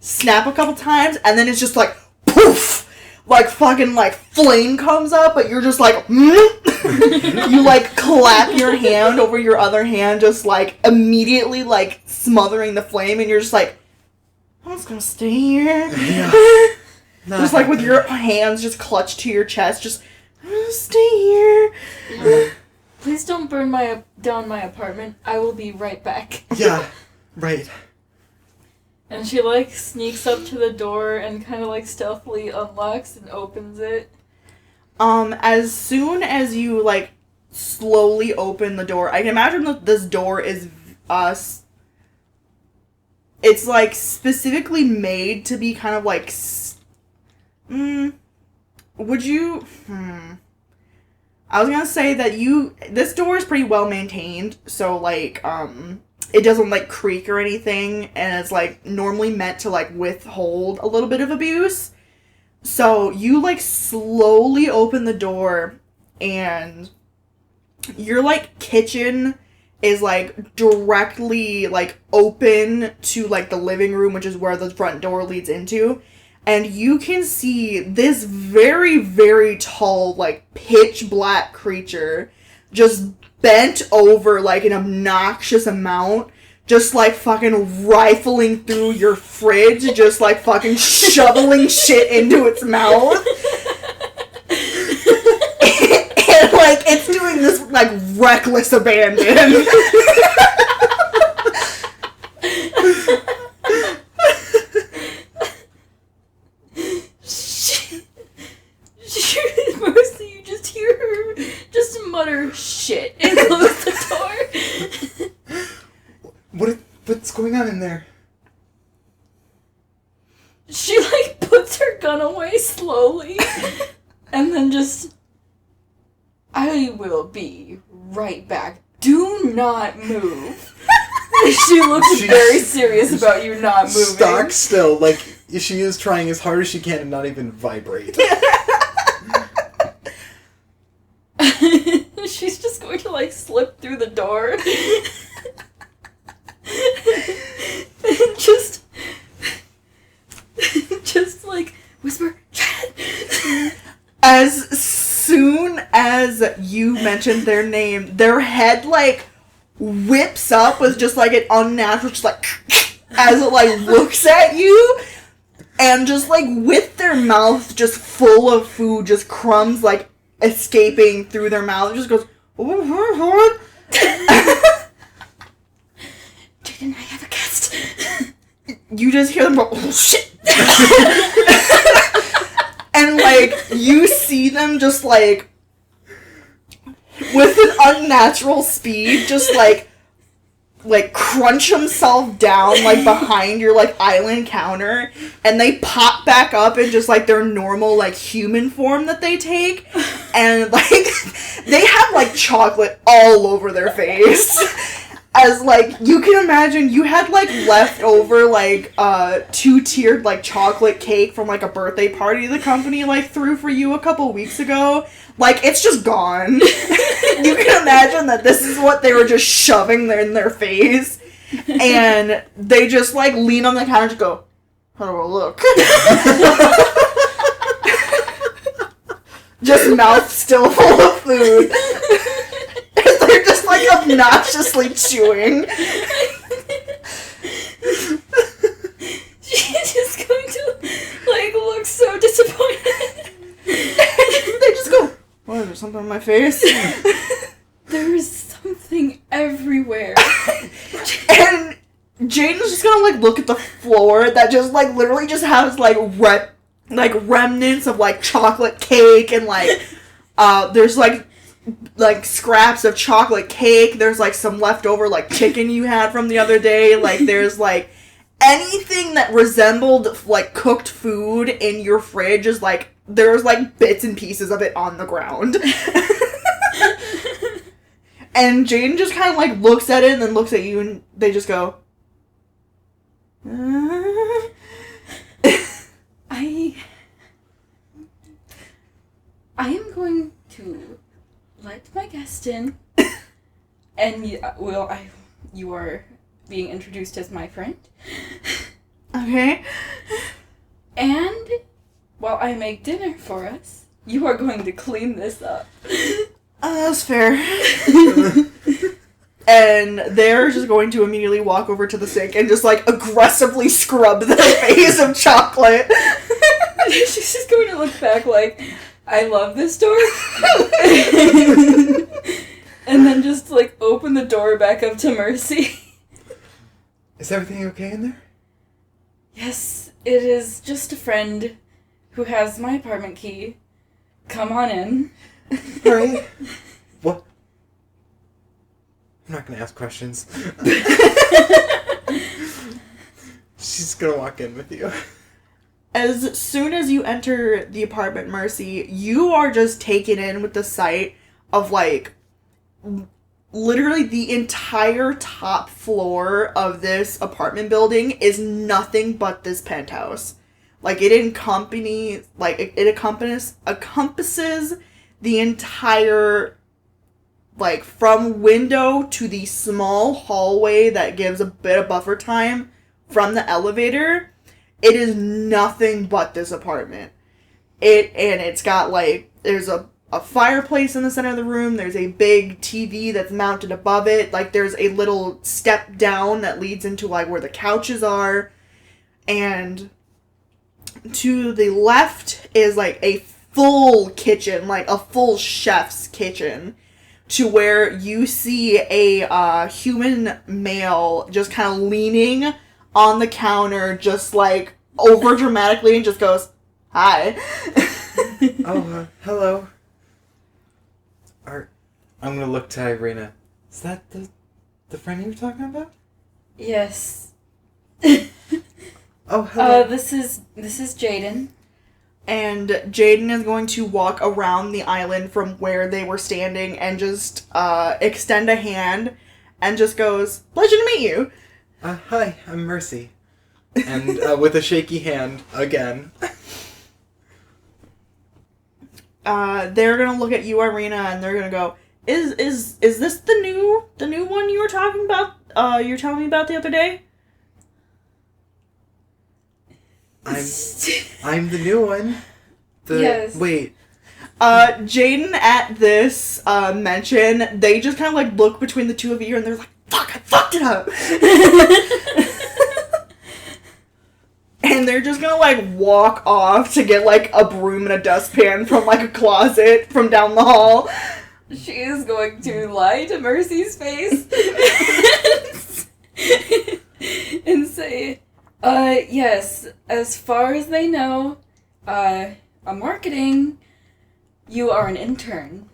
snap a couple times, and then it's just like, poof! Like, fucking, like, flame comes up, but you're just like, You, like, clap your hand over your other hand, just, like, immediately, like, smothering the flame, and you're just like, I'm just gonna stay here. Yeah. Just, like, with your hands just clutched to your chest, just, I'm gonna stay here. Please don't burn down my apartment. I will be right back. Yeah, right. And she, like, sneaks up to the door and kind of, like, stealthily unlocks and opens it. As soon as you, like, slowly open the door, I can imagine that this door is, it's, like, specifically made to be kind of, like, would you, I was gonna say that this door is pretty well maintained, so, like, it doesn't, like, creak or anything, and it's, like, normally meant to, like, withhold a little bit of abuse. So you, like, slowly open the door, and your, like, kitchen is, like, directly, like, open to, like, the living room, which is where the front door leads into. And you can see this very, very tall, like, pitch black creature just bent over, like, an obnoxious amount, just, like, fucking rifling through your fridge, just, like, fucking shoveling shit into its mouth. And, like, it's doing this, like, reckless abandon. Mostly you just hear her just mutter shit and close the door. What's going on in there? She, like, puts her gun away slowly and then just, I will be right back. Do not move. She looks very serious about you not moving. Stock still, like, she is trying as hard as she can and not even vibrate. She's just going to, like, slip through the door. And just, like, whisper, Chad! As soon as you mentioned their name, their head, like, whips up with just, like, an unnatural, just, like, as it, like, looks at you, and just, like, with their mouth just full of food, just crumbs, like, escaping through their mouth, it just goes, what? Jaden, I have a guest. You just hear them go, oh, shit! And, like, you see them just, like, with an unnatural speed, just, like, crunch himself down, like, behind your, like, island counter, and they pop back up in just, like, their normal, like, human form that they take, and, like, they have, like, chocolate all over their face. As, like, you can imagine, you had, like, leftover, like, two-tiered, like, chocolate cake from, like, a birthday party the company, like, threw for you a couple weeks ago. Like, it's just gone. You can imagine that this is what they were just shoving in their face. And they just, like, lean on the counter and just go, how do I look? Just mouth still full of food. They're just, like, obnoxiously chewing. She's just going to, like, look so disappointed. They just go, what, is there something on my face? There's something everywhere. And Jaden's just gonna, like, look at the floor that just, like, literally just has, like, remnants of, like, chocolate cake and, like, there's, like, scraps of chocolate cake. There's, like, some leftover, like, chicken you had from the other day. Like, there's, like, anything that resembled, like, cooked food in your fridge is, like, there's, like, bits and pieces of it on the ground. And Jaden just kind of, like, looks at it and then looks at you and they just go, I am going to let my guest in, and you are being introduced as my friend. okay. And while I make dinner for us, you are going to clean this up. That's fair. And they're just going to immediately walk over to the sink and just, like, aggressively scrub their face of chocolate. She's just going to look back like, I love this door. And then just, like, open the door back up to Mercy. Is everything okay in there? Yes, it is just a friend who has my apartment key. Come on in. Alright. What? I'm not gonna ask questions. She's gonna walk in with you. As soon as you enter the apartment, Mercy, you are just taken in with the sight of, like, literally the entire top floor of this apartment building is nothing but this penthouse. Like, it encompasses the entire, like, from window to the small hallway that gives a bit of buffer time from the elevator. It is nothing but this apartment. It's got, like, there's a fireplace in the center of the room. There's a big TV that's mounted above it. Like, there's a little step down that leads into, like, where the couches are. And to the left is, like, a full kitchen, like, a full chef's kitchen, to where you see a human male just kind of leaning on the counter, just, like, over dramatically, and just goes, "Hi." Hello. I'm gonna look to Irina. Is that the friend you were talking about? Yes. Oh, hello. This is Jaden. And Jaden is going to walk around the island from where they were standing and just extend a hand and just goes, "Pleasure to meet you." Hi, I'm Mercy. And with a shaky hand, again. They're gonna look at you, Irina, and they're gonna go, Is this the new one you were talking about? You were telling me about the other day?" I'm the new one. Yes. Wait. Jaden, at this mention, they just kind of like look between the two of you, and they're like, "Fuck, I fucked it up." And they're just gonna, like, walk off to get, like, a broom and a dustpan from, like, a closet from down the hall. She is going to lie to Mercy's face and say, yes, as far as they know, on marketing, you are an intern.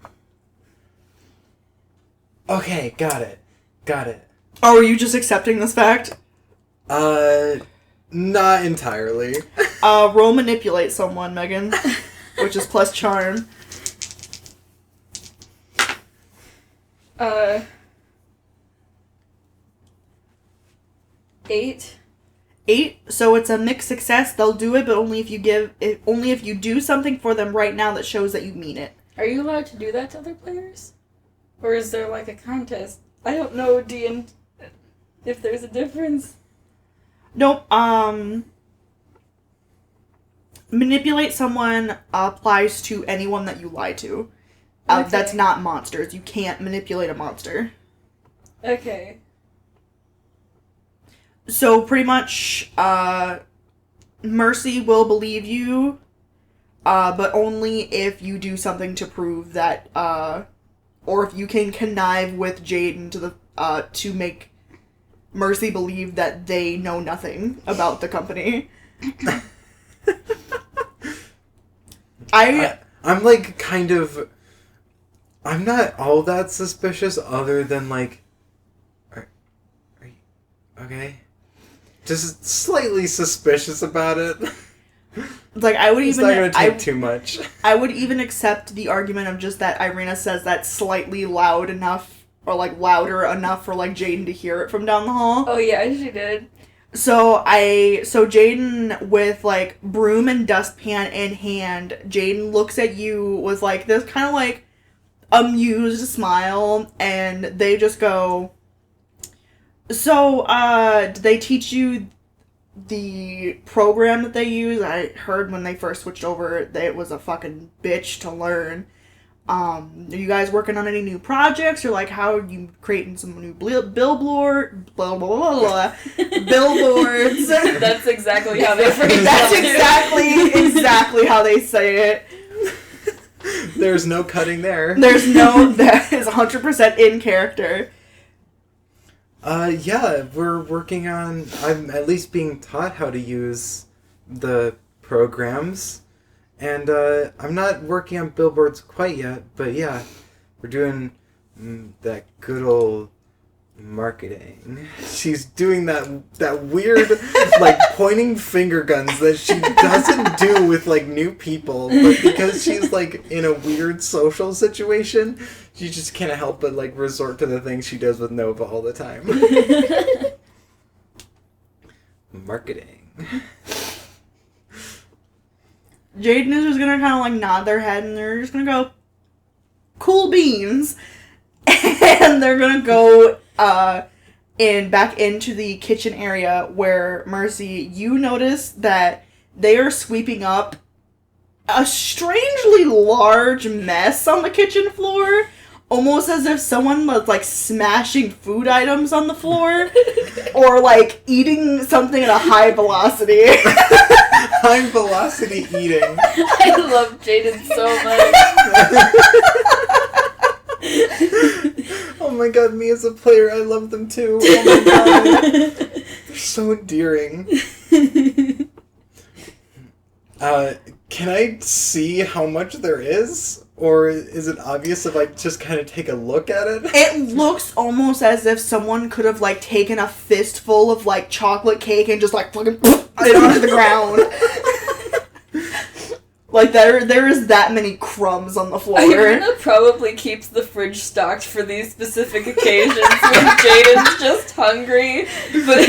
Okay, got it. Oh, are you just accepting this fact? Not entirely. Roll manipulate someone, Megan. Which is plus charm. 8. 8, so it's a mixed success. They'll do it, but only if you do something for them right now that shows that you mean it. Are you allowed to do that to other players? Or is there, like, a contest? I don't know, D&D, if there's a difference. Nope, manipulate someone applies to anyone that you lie to. Okay. That's not monsters. You can't manipulate a monster. Okay. So pretty much, Mercy will believe you, but only if you do something to prove that, or if you can connive with Jaden to make Mercy believe that they know nothing about the company. I'm like kind of... I'm not all that suspicious other than like... Are you... Okay? Just slightly suspicious about it. Like, I would It's even... not gonna take too much. I would even accept the argument of just that Irina says that slightly loud enough, or like louder enough for like Jaden to hear it from down the hall. Oh yeah, she did. So Jaden, with like broom and dustpan in hand, Jaden looks at you with like this kind of like amused smile, and they just go, "So, did they teach you the program that they use? I heard when they first switched over that it was a fucking bitch to learn. Are you guys working on any new projects, or like how are you creating some new billboards?" That's exactly how they phrase it. That's exactly how they say it. There's no cutting there. That is 100% in character. Yeah, we're working on... I'm at least being taught how to use the programs. And, I'm not working on billboards quite yet, but yeah, we're doing that good old marketing. She's doing that weird, like, pointing finger guns that she doesn't do with, like, new people, but because she's, like, in a weird social situation, She just can't help but, like, resort to the things she does with Nova all the time. Marketing. Jaden is just gonna kind of, like, nod their head, and they're just gonna go, cool beans. And they're gonna go, back into the kitchen area where, Mercy, you notice that they are sweeping up a strangely large mess on the kitchen floor, almost as if someone was, like, smashing food items on the floor, or, like, eating something at a high velocity. High velocity eating. I love Jaden so much. Oh my god, me as a player, I love them too. Oh my god. They're so endearing. Can I see how much there is? Or is it obvious if I just kind of take a look at it? It looks almost as if someone could have, like, taken a fistful of, like, chocolate cake and just, like, fucking it onto the ground. Like, there is that many crumbs on the floor. Irina probably keeps the fridge stocked for these specific occasions when Jaden's just hungry. But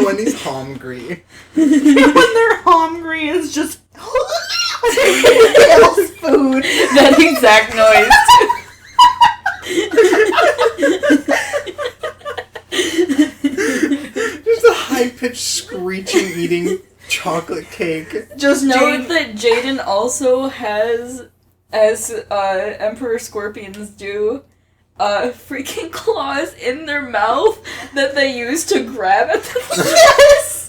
When he's hungry. When they're hungry, it's just else food. That exact noise. Just a high-pitched screeching eating chocolate cake. Just Note that Jaden also has, as Emperor Scorpions do, freaking claws in their mouth that they use to grab at the Yes!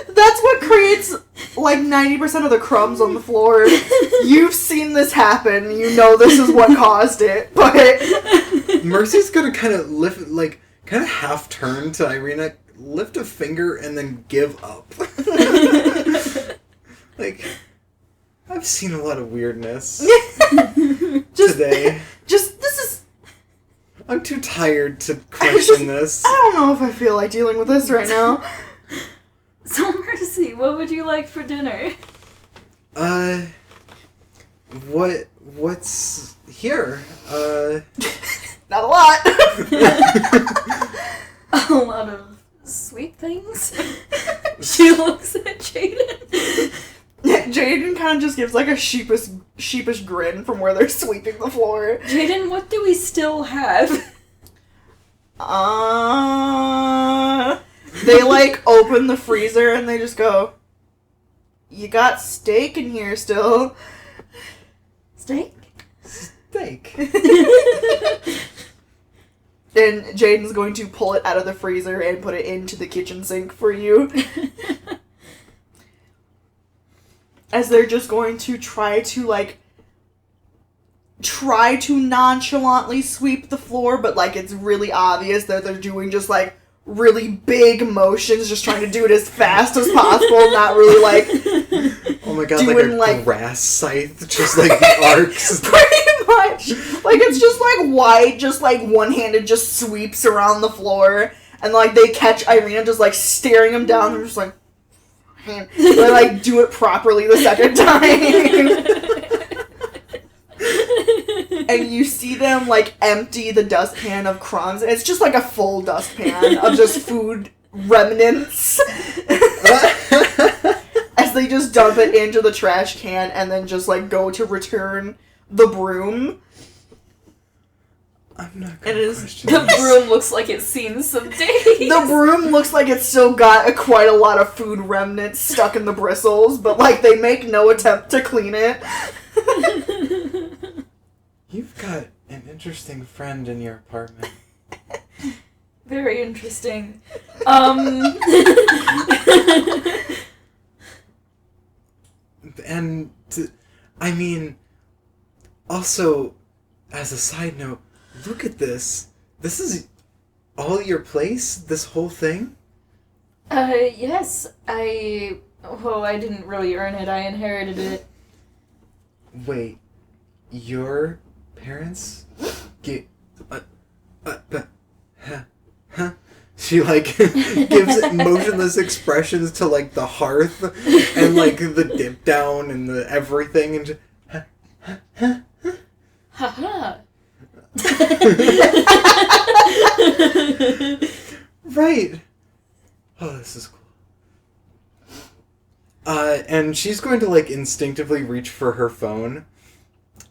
That's what creates, like, 90% of the crumbs on the floor. You've seen this happen. You know this is what caused it, but... Mercy's gonna kind of lift, like, kind of half turn to Irina, lift a finger, and then give up. Like, I've seen a lot of weirdness today. This is... I'm too tired to question this. I don't know if I feel like dealing with this right now. So, Mercy, what would you like for dinner? What's here? Not a lot. A lot of sweet things. She looks at Jaden. Jaden kind of just gives, like, a sheepish grin from where they're sweeping the floor. Jaden, what do we still have? They, like, open the freezer and they just go, you got steak in here still. Steak? Steak. And Jaden's going to pull it out of the freezer and put it into the kitchen sink for you. As they're just going to try to nonchalantly sweep the floor, but, like, it's really obvious that they're doing just, like, really big motions, just trying to do it as fast as possible, not really, like... Oh my god, doing, like a grass scythe, just, like, the arcs. Pretty much! Like, it's just, like, wide, just, like, one-handed just sweeps around the floor, and, like, they catch Irina just, like, staring them down, and they're just, like... They, like, do it properly the second time. And you see them, like, empty the dustpan of crumbs, and it's just, like, a full dustpan of just food remnants. As they just dump it into the trash can and then just, like, go to return the broom. I'm not gonna question The this. broom looks like it's seen some days. The broom looks like it's still got quite a lot of food remnants stuck in the bristles, but, like, they make no attempt to clean it. You've got an interesting friend in your apartment. Very interesting. And, I mean, also, as a side note, look at this. This is all your place? This whole thing? Yes, I didn't really earn it, I inherited it. Wait, your parents get... huh? She, like, gives motionless expressions to, like, the hearth and, like, the dip down and the everything and just... Haha. Right. Oh, this is cool. And she's going to, like, instinctively reach for her phone,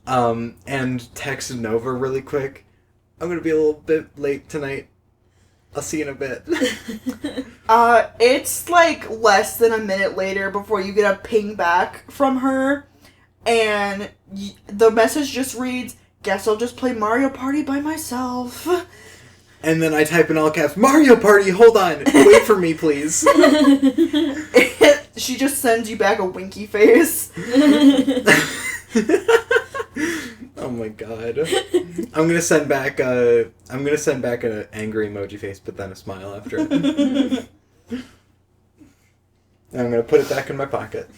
and text Nova really quick. I'm gonna be a little bit late tonight. I'll see you in a bit. It's like less than a minute later before you get a ping back from her, and the message just reads, "Guess I'll just play Mario Party by myself." And then I type in all caps, "Mario Party, hold on. Wait for me, please." She just sends you back a winky face. Oh my god. I'm gonna send back an angry emoji face, but then a smile after it. And I'm gonna put it back in my pocket.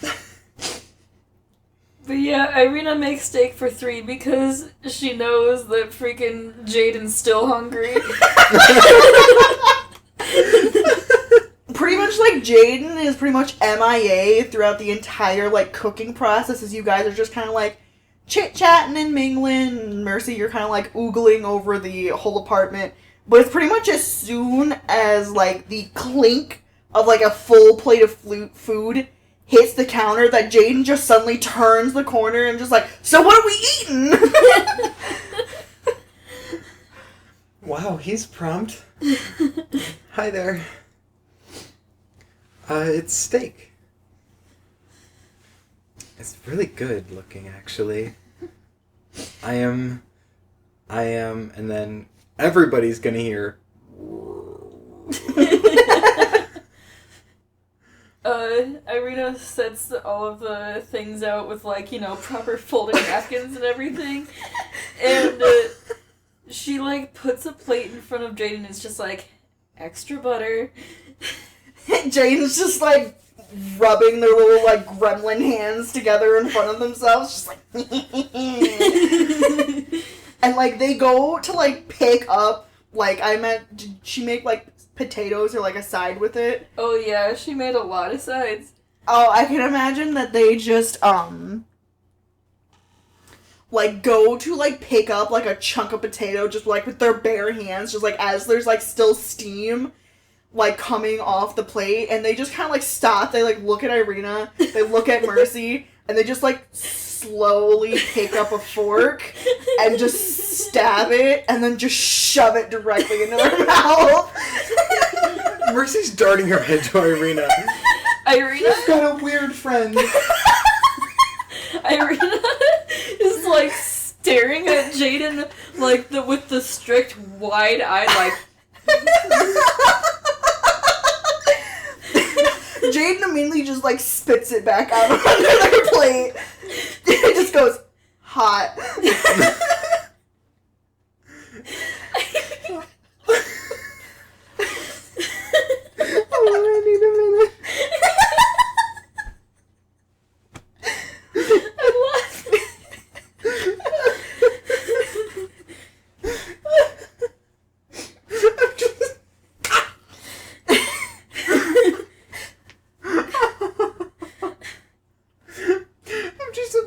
But yeah, Irina makes steak for 3 because she knows that freaking Jaden's still hungry. Pretty much, like, Jaden is pretty much MIA throughout the entire, like, cooking process, as you guys are just kind of, like, chit-chatting and mingling, and Mercy, you're kind of, like, oogling over the whole apartment. But it's pretty much as soon as, like, the clink of, like, a full plate of food hits the counter that Jaden just suddenly turns the corner and just, like, "So what are we eating?" Wow, he's prompt. Hi there. It's steak. It's really good looking, actually. I am, and then everybody's gonna hear. Irina sets all of the things out with, like, you know, proper folding napkins and everything. And she, like, puts a plate in front of Jaden and is just like, "Extra butter." Jaden's just, like, rubbing their little, like, gremlin hands together in front of themselves, just like, and, like, they go to, like, pick up, like, did she make, like, potatoes or, like, a side with it? Oh yeah, she made a lot of sides. Oh, I can imagine that they just, like, go to, like, pick up, like, a chunk of potato, just, like, with their bare hands, just, like, as there's, like, still steam, like, coming off the plate, and they just kind of, like, stop, they, like, look at Irina, they look at Mercy, and they just, like, slowly pick up a fork, and just stab it, and then just shove it directly into their mouth. Mercy's darting her head to Irina. Irina's got a weird friend. Irina is, like, staring at Jaden, like, with the strict, wide eye, like... Jaden immediately just, like, spits it back out of under their plate. It just goes, "Hot." Oh, I need a minute.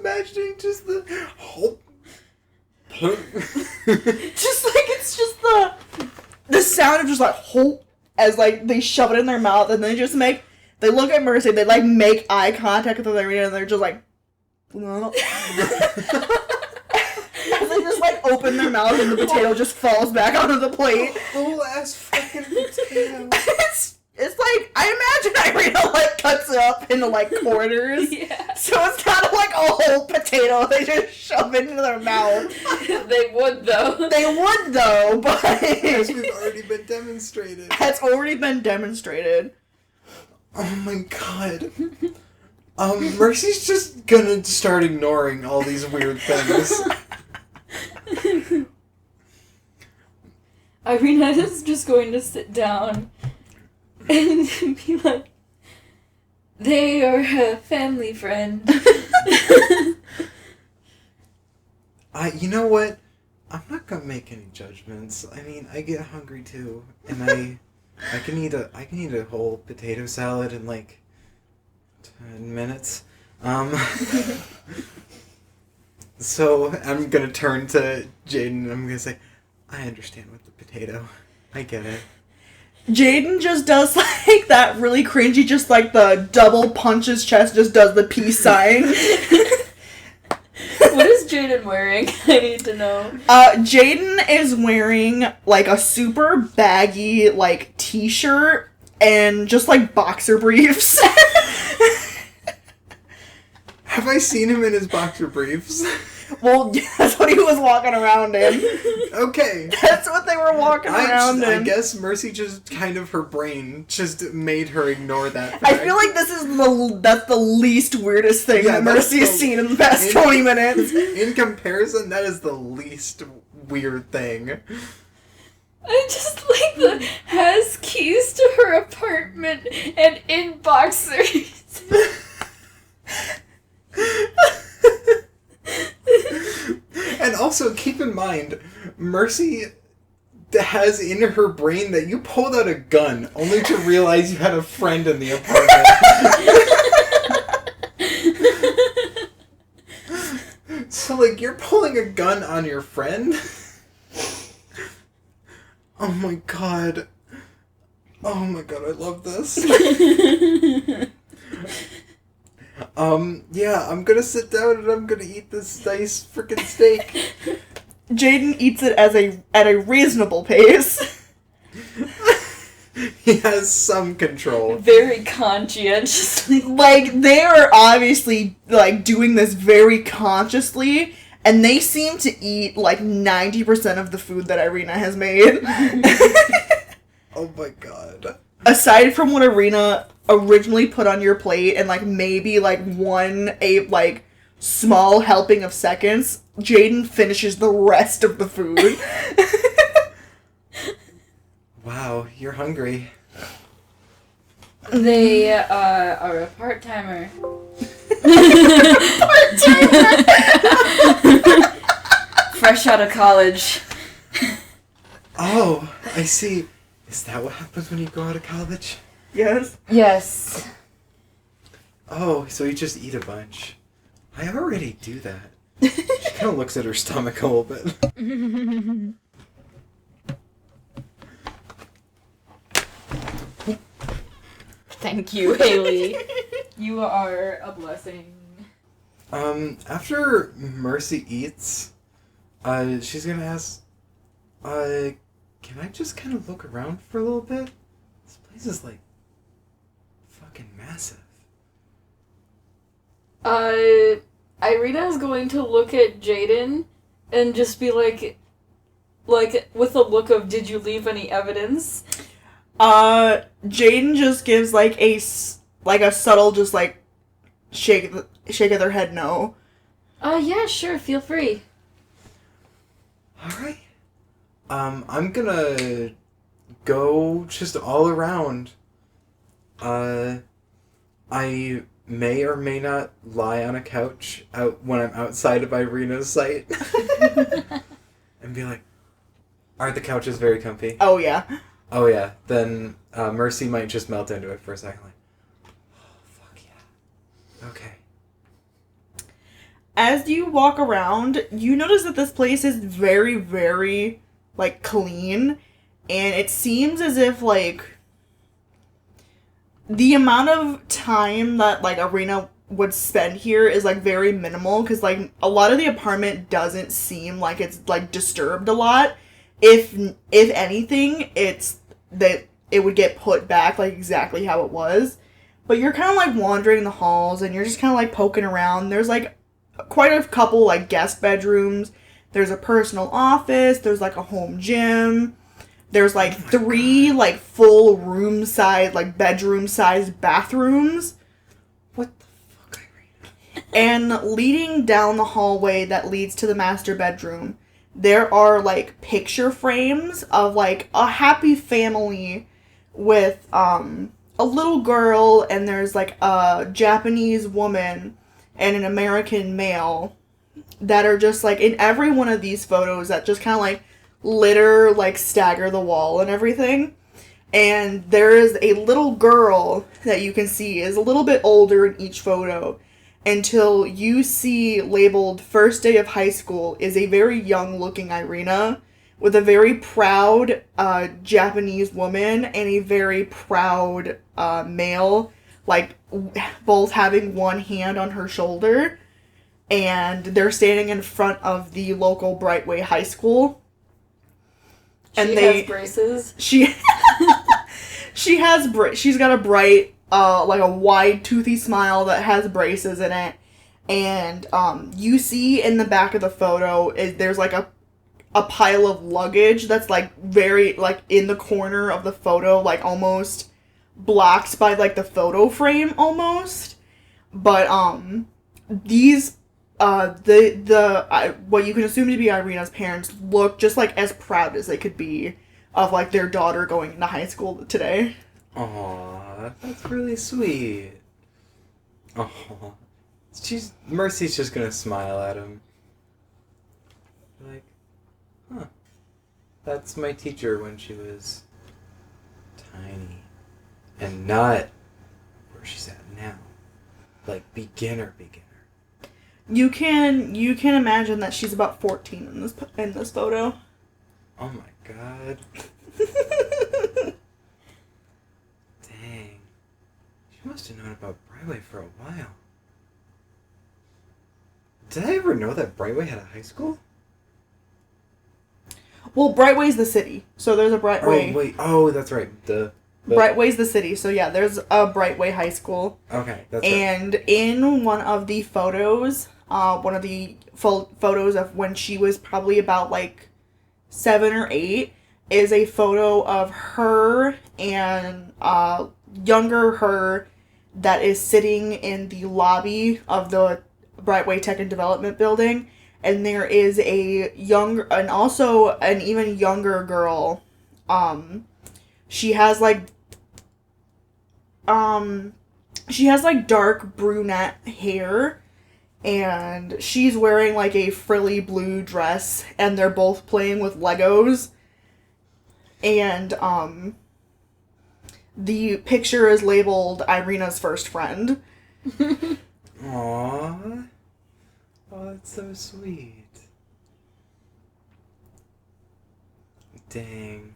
Imagining just the whole Just like it's just the sound of just like hope as like they shove it in their mouth and they just they look at Mercy, they like make eye contact with Irina and they're just like and they just like open their mouth and the potato just falls back onto the plate. whole ass fucking potato. It's like, I imagine Irina, like, cuts it up into, like, quarters. Yeah. So it's kind of like a whole potato. They just shove it into their mouth. They would, though. They would, though, but... As we've already been demonstrated. That's already been demonstrated. Oh my god. Mercy's just gonna start ignoring all these weird things. Irina is just going to sit down and be like, "They are a family friend." You know what? I'm not gonna make any judgments. I mean, I get hungry too, and I can eat a whole potato salad in like 10 minutes. So I'm gonna turn to Jaden and I'm gonna say, I understand with the potato. I get it. Jaden just does, like, that really cringy, just, like, the double punch his chest, just does the peace sign. What is Jaden wearing? I need to know. Jaden is wearing, like, a super baggy, like, t-shirt and just, like, boxer briefs. Have I seen him in his boxer briefs? Well, that's what he was walking around in. Okay. That's what they were walking around in. I guess Mercy just kind of her brain just made her ignore that fact. I feel like this is that's the least weirdest thing that Mercy has seen in the past 20 minutes. In comparison, that is the least weird thing. I just like the has keys to her apartment and in boxers. And also, keep in mind, Mercy has in her brain that you pulled out a gun only to realize you had a friend in the apartment. So, like, you're pulling a gun on your friend? Oh my god. Oh my god, I love this. Yeah, I'm gonna sit down and I'm gonna eat this nice freaking steak. Jaden eats it at a reasonable pace. He has some control. Very conscientiously. Like, they are obviously, like, doing this very consciously, and they seem to eat, like, 90% of the food that Irina has made. Oh my god. Aside from what Irina originally put on your plate and, like, maybe, like, like, small helping of seconds, Jaden finishes the rest of the food. Wow, you're hungry. They are a part-timer. Fresh out of college. Oh, I see. Is that what happens when you go out of college? Yes. Yes. Oh, so you just eat a bunch. I already do that. She kind of looks at her stomach a little bit. Thank you, Hailee. You are a blessing. After Mercy eats, she's gonna ask, can I just kind of look around for a little bit? This place is, like, fucking massive. Irina's going to look at Jaden and just be like with a look of, did you leave any evidence? Jaden just gives, like, a subtle, just, like, shake of their head no. Yeah, sure, feel free. Alright. I'm gonna go just all around. I may or may not lie on a couch when I'm outside of Irina's sight. And be like, are the couches very comfy? Oh, yeah. Oh, yeah. Then Mercy might just melt into it for a second. Like, oh, fuck yeah. Okay. As you walk around, you notice that this place is very, very, like, clean. And it seems as if, like, the amount of time that, like, Irina would spend here is, like, very minimal. Because, like, a lot of the apartment doesn't seem like it's, like, disturbed a lot. If anything, it's that it would get put back, like, exactly how it was. But you're kind of, like, wandering the halls, and you're just kind of, like, poking around. There's, like, quite a couple, like, guest bedrooms. There's a personal office. There's, like, a home gym. There's, like, 3, like, full room-size, like, bedroom-sized bathrooms. What the fuck, Irina? And leading down the hallway that leads to the master bedroom, there are, like, picture frames of, like, a happy family with, a little girl, and there's, like, a Japanese woman and an American male that are just, like, in every one of these photos that just kind of, like, stagger the wall and everything. And there is a little girl that you can see is a little bit older in each photo, until you see labeled first day of high school is a very young looking Irina with a very proud Japanese woman and a very proud male, like, both having one hand on her shoulder. And they're standing in front of the local Brightway High School. And has braces. She's got a bright, like a wide toothy smile that has braces in it. And you see in the back of the photo there's like a pile of luggage that's like very like in the corner of the photo, like almost blocked by like the photo frame almost. But these what you can assume to be Irina's parents look just like as proud as they could be of like their daughter going into high school today. Aww, that's really sweet. Aww. Mercy's just gonna smile at him. Like, huh. That's my teacher when she was tiny. And not where she's at now. Like, beginner. You can imagine that she's about 14 in this photo. Oh my god. Dang. She must have known about Brightway for a while. Did I ever know that Brightway had a high school? Well, Brightway's the city, so there's a Brightway. Oh, wait. Oh, that's right. Brightway's the city, so yeah, there's a Brightway High School. Okay, that's right. And in one of the photos, photos of when she was probably about like 7 or 8, is a photo of her and younger her that is sitting in the lobby of the Brightway Tech and Development building, and there is an even younger girl. She has dark brunette hair, and she's wearing like a frilly blue dress, and they're both playing with Legos. And the picture is labeled Irina's first friend. Aww. Oh, that's so sweet. Dang.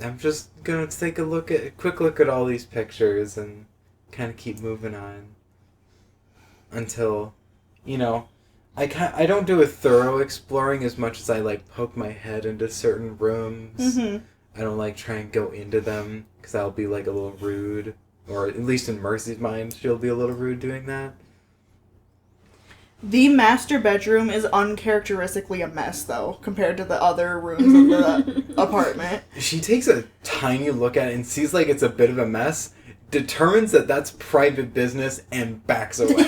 I'm just gonna take a quick look at all these pictures and kind of keep moving on until, I don't do a thorough exploring as much as I like poke my head into certain rooms. Mm-hmm. I don't like try and go into them because I'll be like a little rude, or at least in Mercy's mind, she'll be a little rude doing that. The master bedroom is uncharacteristically a mess, though, compared to the other rooms of the apartment. She takes a tiny look at it and sees like it's a bit of a mess, determines that that's private business, and backs away.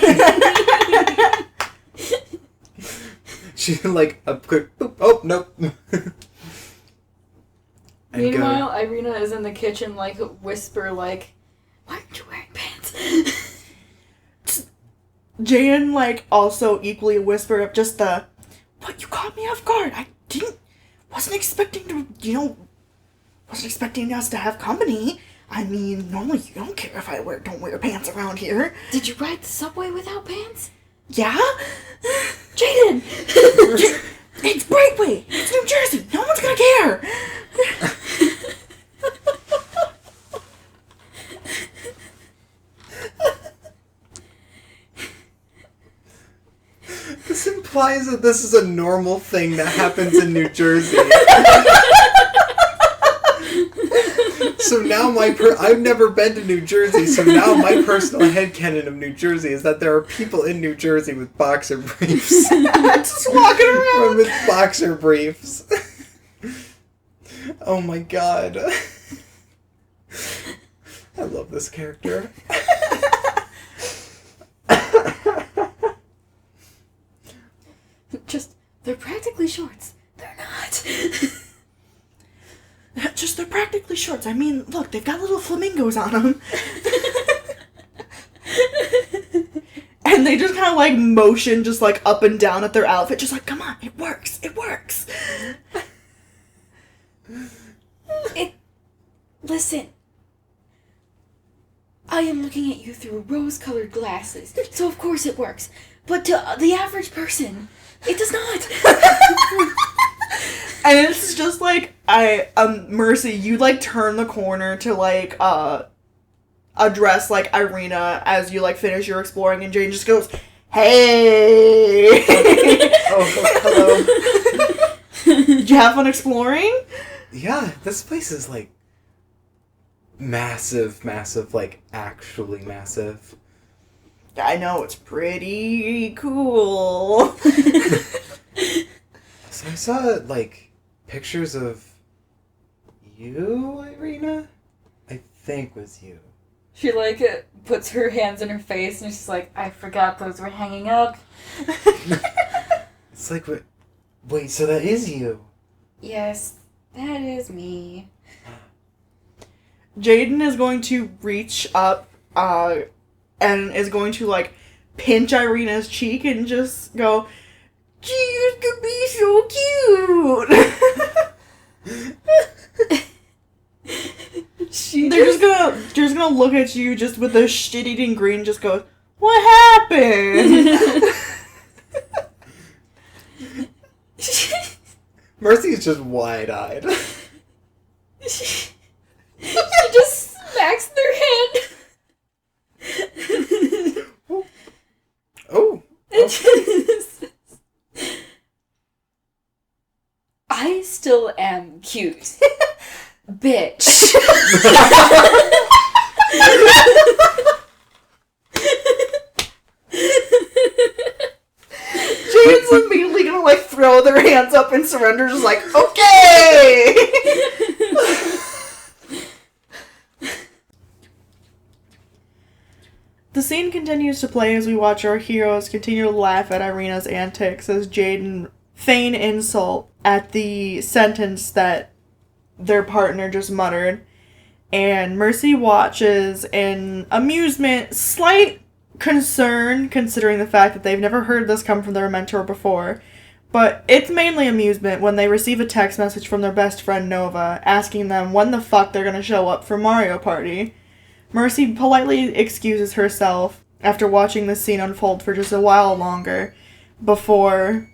She's like, a quick, boop, oh, nope. Meanwhile, Irina is in the kitchen, like, whisper, like, why aren't you wearing pants? Jan, like, also equally whispered up just the, what, you caught me off guard. Wasn't expecting us to have company. I mean, normally you don't care if I don't wear pants around here. Did you ride the subway without pants? Yeah? Jaden! It's Brightway! It's New Jersey! No one's gonna care! This implies that this is a normal thing that happens in New Jersey. So now I've never been to New Jersey, so now my personal headcanon of New Jersey is that there are people in New Jersey with boxer briefs. Just walking around. With boxer briefs. Oh my god. I love this character. They're practically shorts. They're not. They're practically shorts. I mean, look, they've got little flamingos on them. And they just kind of, like, motion just, like, up and down at their outfit. Just like, come on, it works. It works. Listen. I am looking at you through rose-colored glasses, so of course it works. But to the average person, it does not. And it's just like, Mercy, you, like, turn the corner to, like, address, like, Irina as you, like, finish your exploring, and Jane just goes, hey! Oh, hello. Did you have fun exploring? Yeah, this place is, like, massive, like, actually massive. I know, it's pretty cool. So I saw, like, pictures of you, Irina? I think was you. She, like, puts her hands in her face and she's like, I forgot those were hanging up. It's like, wait, so that is you? Yes, that is me. Jaden is going to reach up, and is going to, like, pinch Irina's cheek and just go, you could be so cute! They're just gonna look at you just with a shit-eating grin, just go, what happened? Mercy's just wide-eyed. She just smacks their hand. Oh. I still am cute. Bitch. Jaden's immediately gonna, like, throw their hands up and surrender, just like, okay! The scene continues to play as we watch our heroes continue to laugh at Irina's antics as Jaden feign insult at the sentence that their partner just muttered. And Mercy watches in amusement, slight concern, considering the fact that they've never heard this come from their mentor before. But it's mainly amusement when they receive a text message from their best friend Nova, asking them when the fuck they're gonna show up for Mario Party. Mercy politely excuses herself after watching this scene unfold for just a while longer before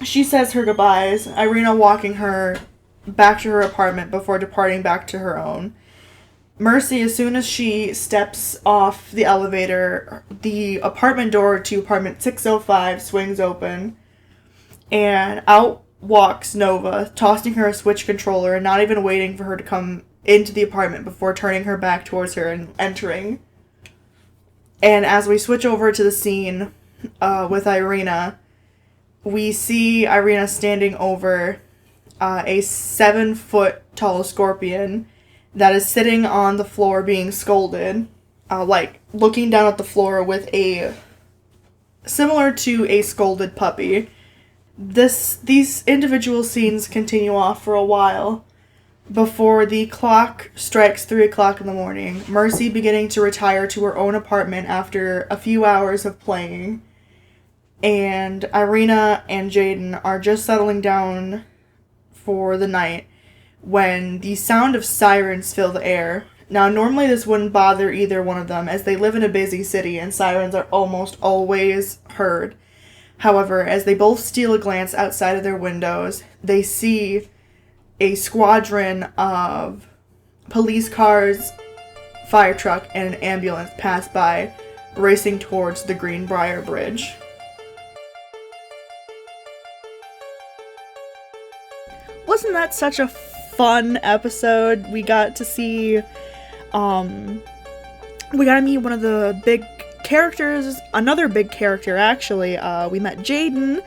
she says her goodbyes, Irina walking her back to her apartment before departing back to her own. Mercy, as soon as she steps off the elevator, the apartment door to apartment 605 swings open, and out walks Nova, tossing her a Switch controller and not even waiting for her to come into the apartment before turning her back towards her and entering. And as we switch over to the scene with Irina, we see Irina standing over a 7-foot tall scorpion that is sitting on the floor being scolded, like looking down at the floor with a similar to a scolded puppy. These individual scenes continue off for a while before the clock strikes 3 o'clock in the morning, Mercy beginning to retire to her own apartment after a few hours of playing, and Irina and Jaden are just settling down for the night when the sound of sirens fill the air. Now, normally this wouldn't bother either one of them, as they live in a busy city and sirens are almost always heard. However, as they both steal a glance outside of their windows, they see a squadron of police cars, fire truck, and an ambulance pass by, racing towards the Greenbrier Bridge. Wasn't that such a fun episode? We got to see, we got to meet one of the big characters, another big character actually. We met Jaden,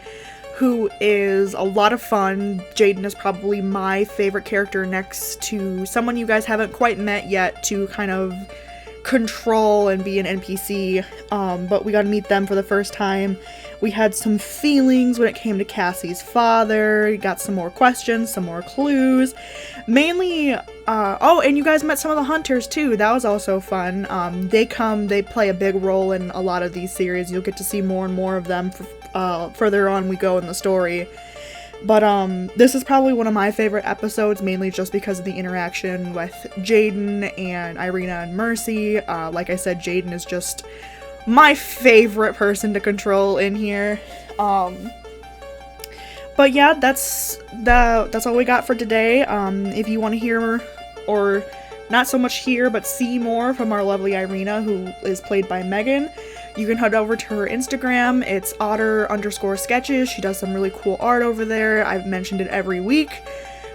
who is a lot of fun. Jaden is probably my favorite character next to someone you guys haven't quite met yet to kind of control and be an NPC, but we got to meet them for the first time. We had some feelings when it came to Cassie's father. Got some more questions, some more clues. Mainly, and you guys met some of the hunters too. That was also fun. They play a big role in a lot of these series. You'll get to see more and more of them further on we go in the story. But this is probably one of my favorite episodes, mainly just because of the interaction with Jaden and Irina and Mercy. Like I said, Jaden is just my favorite person to control in here. But But yeah, that's all we got for today. If you want to hear, or not so much hear, but see more from our lovely Irina, who is played by Megan, you can head over to her Instagram. It's otter_sketches. She does some really cool art over there. I've mentioned it every week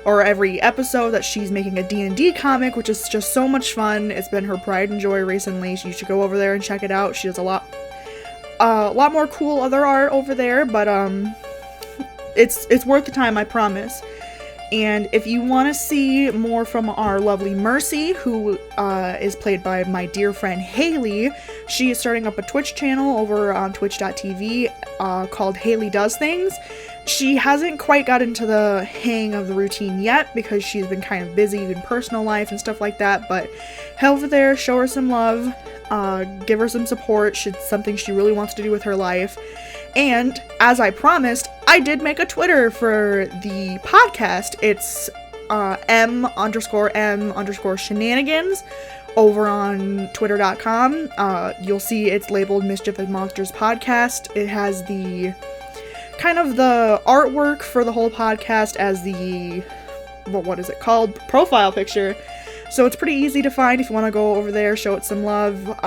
or every episode that she's making a D&D comic, which is just so much fun. It's been her pride and joy recently. You should go over there and check it out. She does a lot more cool other art over there, but it's worth the time, I promise. And if you want to see more from our lovely Mercy, who is played by my dear friend Hailee, she is starting up a Twitch channel over on twitch.tv called Hailee Does Things. She hasn't quite got into the hang of the routine yet because she's been kind of busy in personal life and stuff like that, but head over there, show her some love, give her some support. It's something she really wants to do with her life. And as I promised, I did make a Twitter for the podcast. It's m_shenanigans over on twitter.com. You'll see it's labeled Mischief and Monsters Podcast. It has the kind of the artwork for the whole podcast as the, what is it called? Profile picture. So it's pretty easy to find if you want to go over there, show it some love.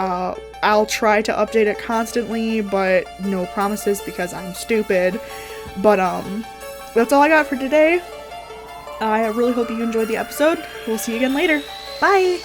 I'll try to update it constantly, but no promises because I'm stupid. But that's all I got for today. I really hope you enjoyed the episode. We'll see you again later. Bye!